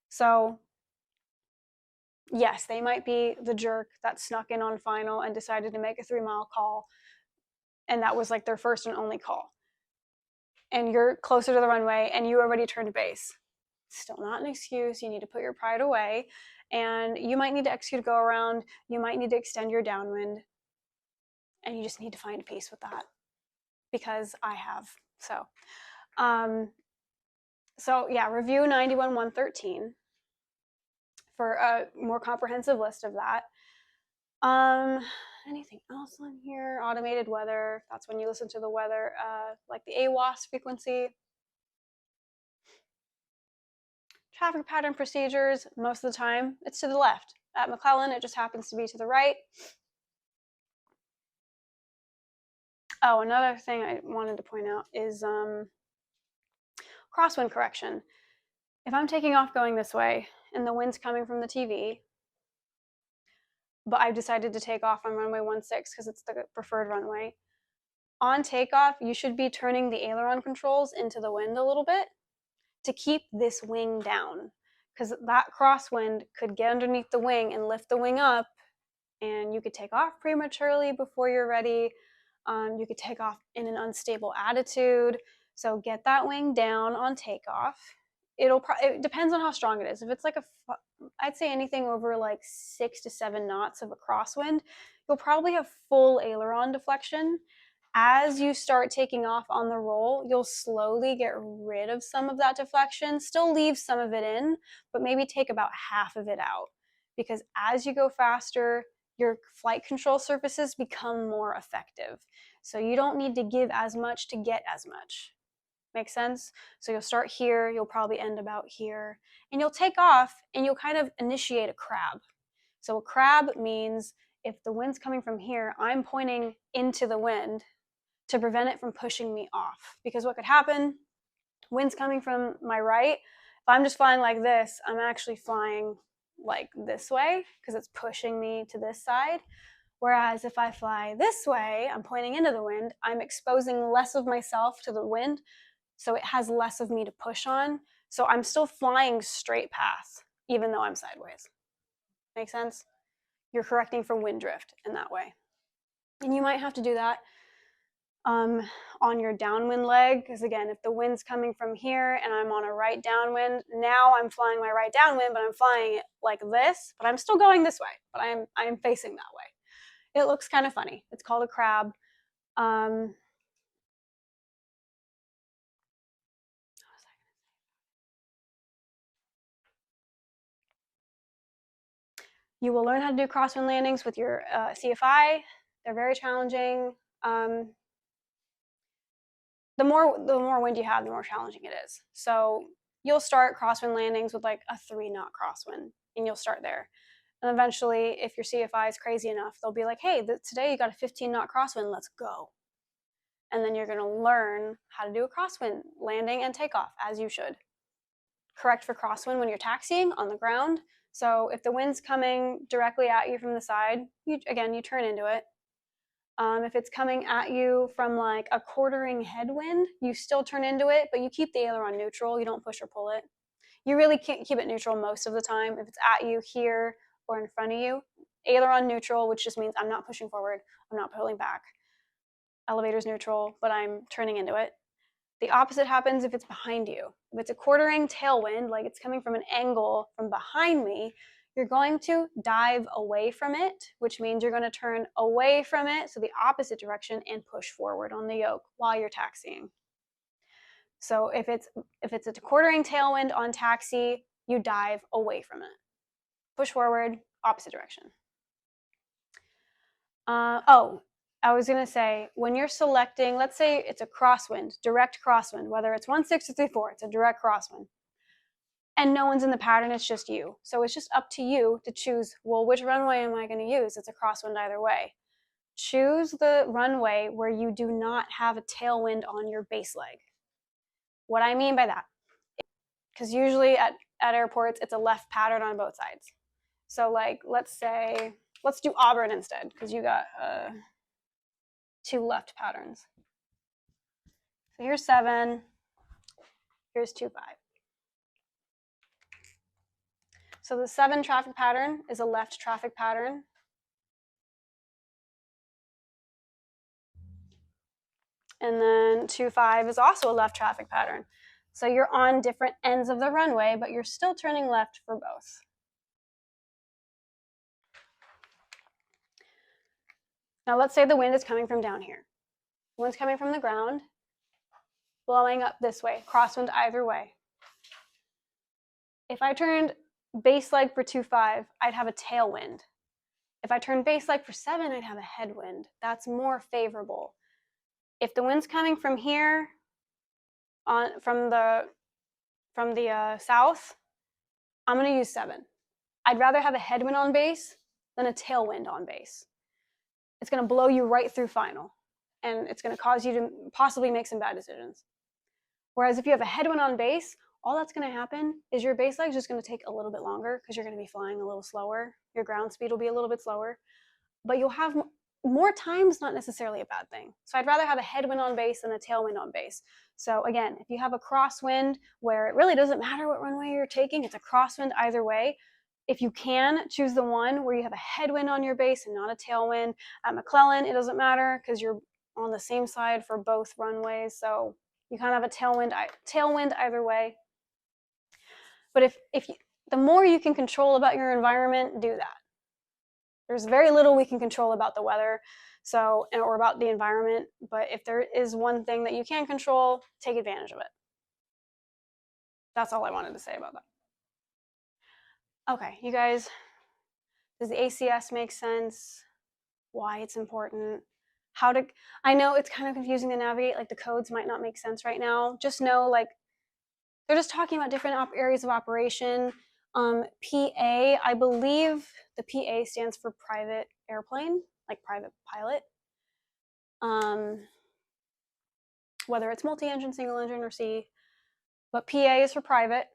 So, yes, they might be the jerk that snuck in on final and decided to make a 3-mile call, and that was like their first and only call. And you're closer to the runway, and you already turned base. Still not an excuse. You need to put your pride away, and you might need to execute a go around. You might need to extend your downwind, and you just need to find peace with that, because I have. So yeah, review 91.113 for a more comprehensive list of that. Anything else on here? Automated weather. That's when you listen to the weather, like the AWAS frequency. Traffic pattern procedures, most of the time, it's to the left. At McClellan, it just happens to be to the right. Oh, another thing I wanted to point out is crosswind correction. If I'm taking off going this way and the wind's coming from the TV, but I've decided to take off on runway 16 because it's the preferred runway, on takeoff, you should be turning the aileron controls into the wind a little bit to keep this wing down, because that crosswind could get underneath the wing and lift the wing up, and you could take off prematurely before you're ready. You could take off in an unstable attitude. So get that wing down on takeoff. It depends on how strong it is. If it's like I'd say anything over like 6 to 7 knots of a crosswind, you'll probably have full aileron deflection. As you start taking off on the roll, you'll slowly get rid of some of that deflection, still leave some of it in, but maybe take about half of it out. Because as you go faster, your flight control surfaces become more effective. So you don't need to give as much to get as much. Make sense? So you'll start here, you'll probably end about here, and you'll take off and you'll kind of initiate a crab. So a crab means if the wind's coming from here, I'm pointing into the wind to prevent it from pushing me off. Because what could happen, wind's coming from my right, if I'm just flying like this, I'm actually flying like this way because it's pushing me to this side. Whereas if I fly this way, I'm pointing into the wind, I'm exposing less of myself to the wind, so it has less of me to push on. So I'm still flying straight path, even though I'm sideways. Make sense? You're correcting for wind drift in that way. And you might have to do that on your downwind leg, because again, if the wind's coming from here and I'm on a right downwind, now I'm flying my right downwind, but I'm flying it like this, but I'm still going this way, but I'm facing that way. It looks kind of funny. It's called a crab. You will learn how to do crosswind landings with your CFI. They're very challenging. The more wind you have, the more challenging it is. So you'll start crosswind landings with like a 3-knot crosswind, and you'll start there. And eventually, if your CFI is crazy enough, they'll be like, hey, today you got a 15-knot crosswind, let's go. And then you're going to learn how to do a crosswind landing and takeoff, as you should. Correct for crosswind when you're taxiing on the ground. So if the wind's coming directly at you from the side, you turn into it. If it's coming at you from like a quartering headwind, you still turn into it, but you keep the aileron neutral. You don't push or pull it. You really can't keep it neutral most of the time. If it's at you here or in front of you, aileron neutral, which just means I'm not pushing forward, I'm not pulling back. Elevator's neutral, but I'm turning into it. The opposite happens if it's behind you. If it's a quartering tailwind, like it's coming from an angle from behind me, you're going to dive away from it, which means you're going to turn away from it, so the opposite direction, and push forward on the yoke while you're taxiing. So if it's a quartering tailwind on taxi, you dive away from it. Push forward, opposite direction. I was going to say, when you're selecting, let's say it's a crosswind, direct crosswind, whether it's 1/6 or 3/4, it's a direct crosswind. And no one's in the pattern, it's just you. So it's just up to you to choose, well, which runway am I going to use? It's a crosswind either way. Choose the runway where you do not have a tailwind on your base leg. What I mean by that, because usually at airports, it's a left pattern on both sides. So like, let's do Auburn instead, because you got 2 left patterns. So here's 7, here's 2-5. So the 7 traffic pattern is a left traffic pattern. And then 2-5 is also a left traffic pattern. So you're on different ends of the runway, but you're still turning left for both. Now let's say the wind is coming from down here. The wind's coming from the ground, blowing up this way, crosswind either way. If I turned base leg for 2-5, I'd have a tailwind. If I turned base leg for 7, I'd have a headwind. That's more favorable. If the wind's coming from here, from the south, I'm going to use 7. I'd rather have a headwind on base than a tailwind on base. It's going to blow you right through final, and it's going to cause you to possibly make some bad decisions. Whereas if you have a headwind on base, all that's going to happen is your base leg is just going to take a little bit longer because you're going to be flying a little slower. Your ground speed will be a little bit slower, but you'll have more time is not necessarily a bad thing. So I'd rather have a headwind on base than a tailwind on base. So again, if you have a crosswind where it really doesn't matter what runway you're taking, it's a crosswind either way. If you can, choose the one where you have a headwind on your base and not a tailwind. At McClellan, it doesn't matter because you're on the same side for both runways. So you kind of have a tailwind either way. But the more you can control about your environment, do that. There's very little we can control about the weather, or about the environment. But if there is one thing that you can control, take advantage of it. That's all I wanted to say about that. Okay, you guys, does the ACS make sense? Why it's important? I know it's kind of confusing to navigate, like the codes might not make sense right now. Just know, like, they're just talking about different areas of operation. PA, I believe the PA stands for private airplane, like private pilot. Whether it's multi-engine, single engine, or C. But PA is for private,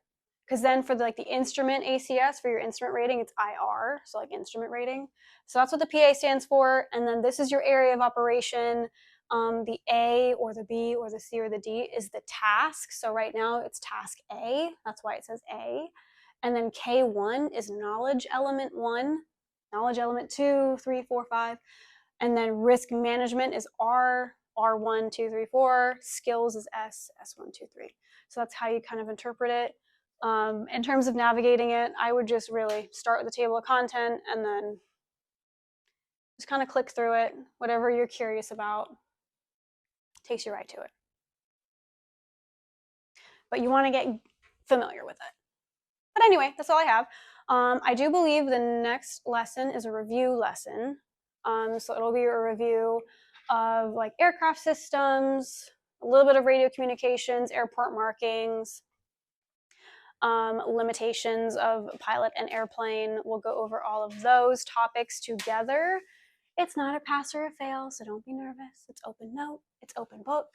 because then for the instrument ACS, for your instrument rating, it's IR, so like instrument rating. So that's what the PA stands for. And then this is your area of operation. The A or the B or the C or the D is the task. So right now it's task A. That's why it says A. And then K1 is knowledge element 1, knowledge element 2, 3, 4, 5. And then risk management is R, R1, 2, 3, 4. Skills is S, S1, 2, 3. So that's how you kind of interpret it. In terms of navigating it, I would just really start with the table of content and then just kind of click through it. Whatever you're curious about takes you right to it. But you want to get familiar with it. But anyway, that's all I have. I do believe the next lesson is a review lesson. So it'll be a review of like aircraft systems, a little bit of radio communications, airport markings, limitations of pilot and airplane. We'll go over all of those topics together. It's not a pass or a fail, so don't be nervous. It's open note, it's open book.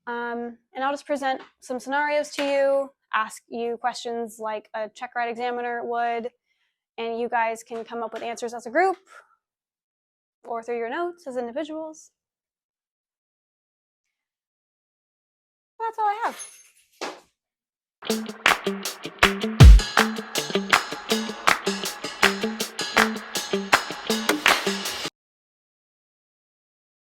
And I'll just present some scenarios to you, ask you questions like a check ride examiner would, and you guys can come up with answers as a group or through your notes as individuals. That's all I have.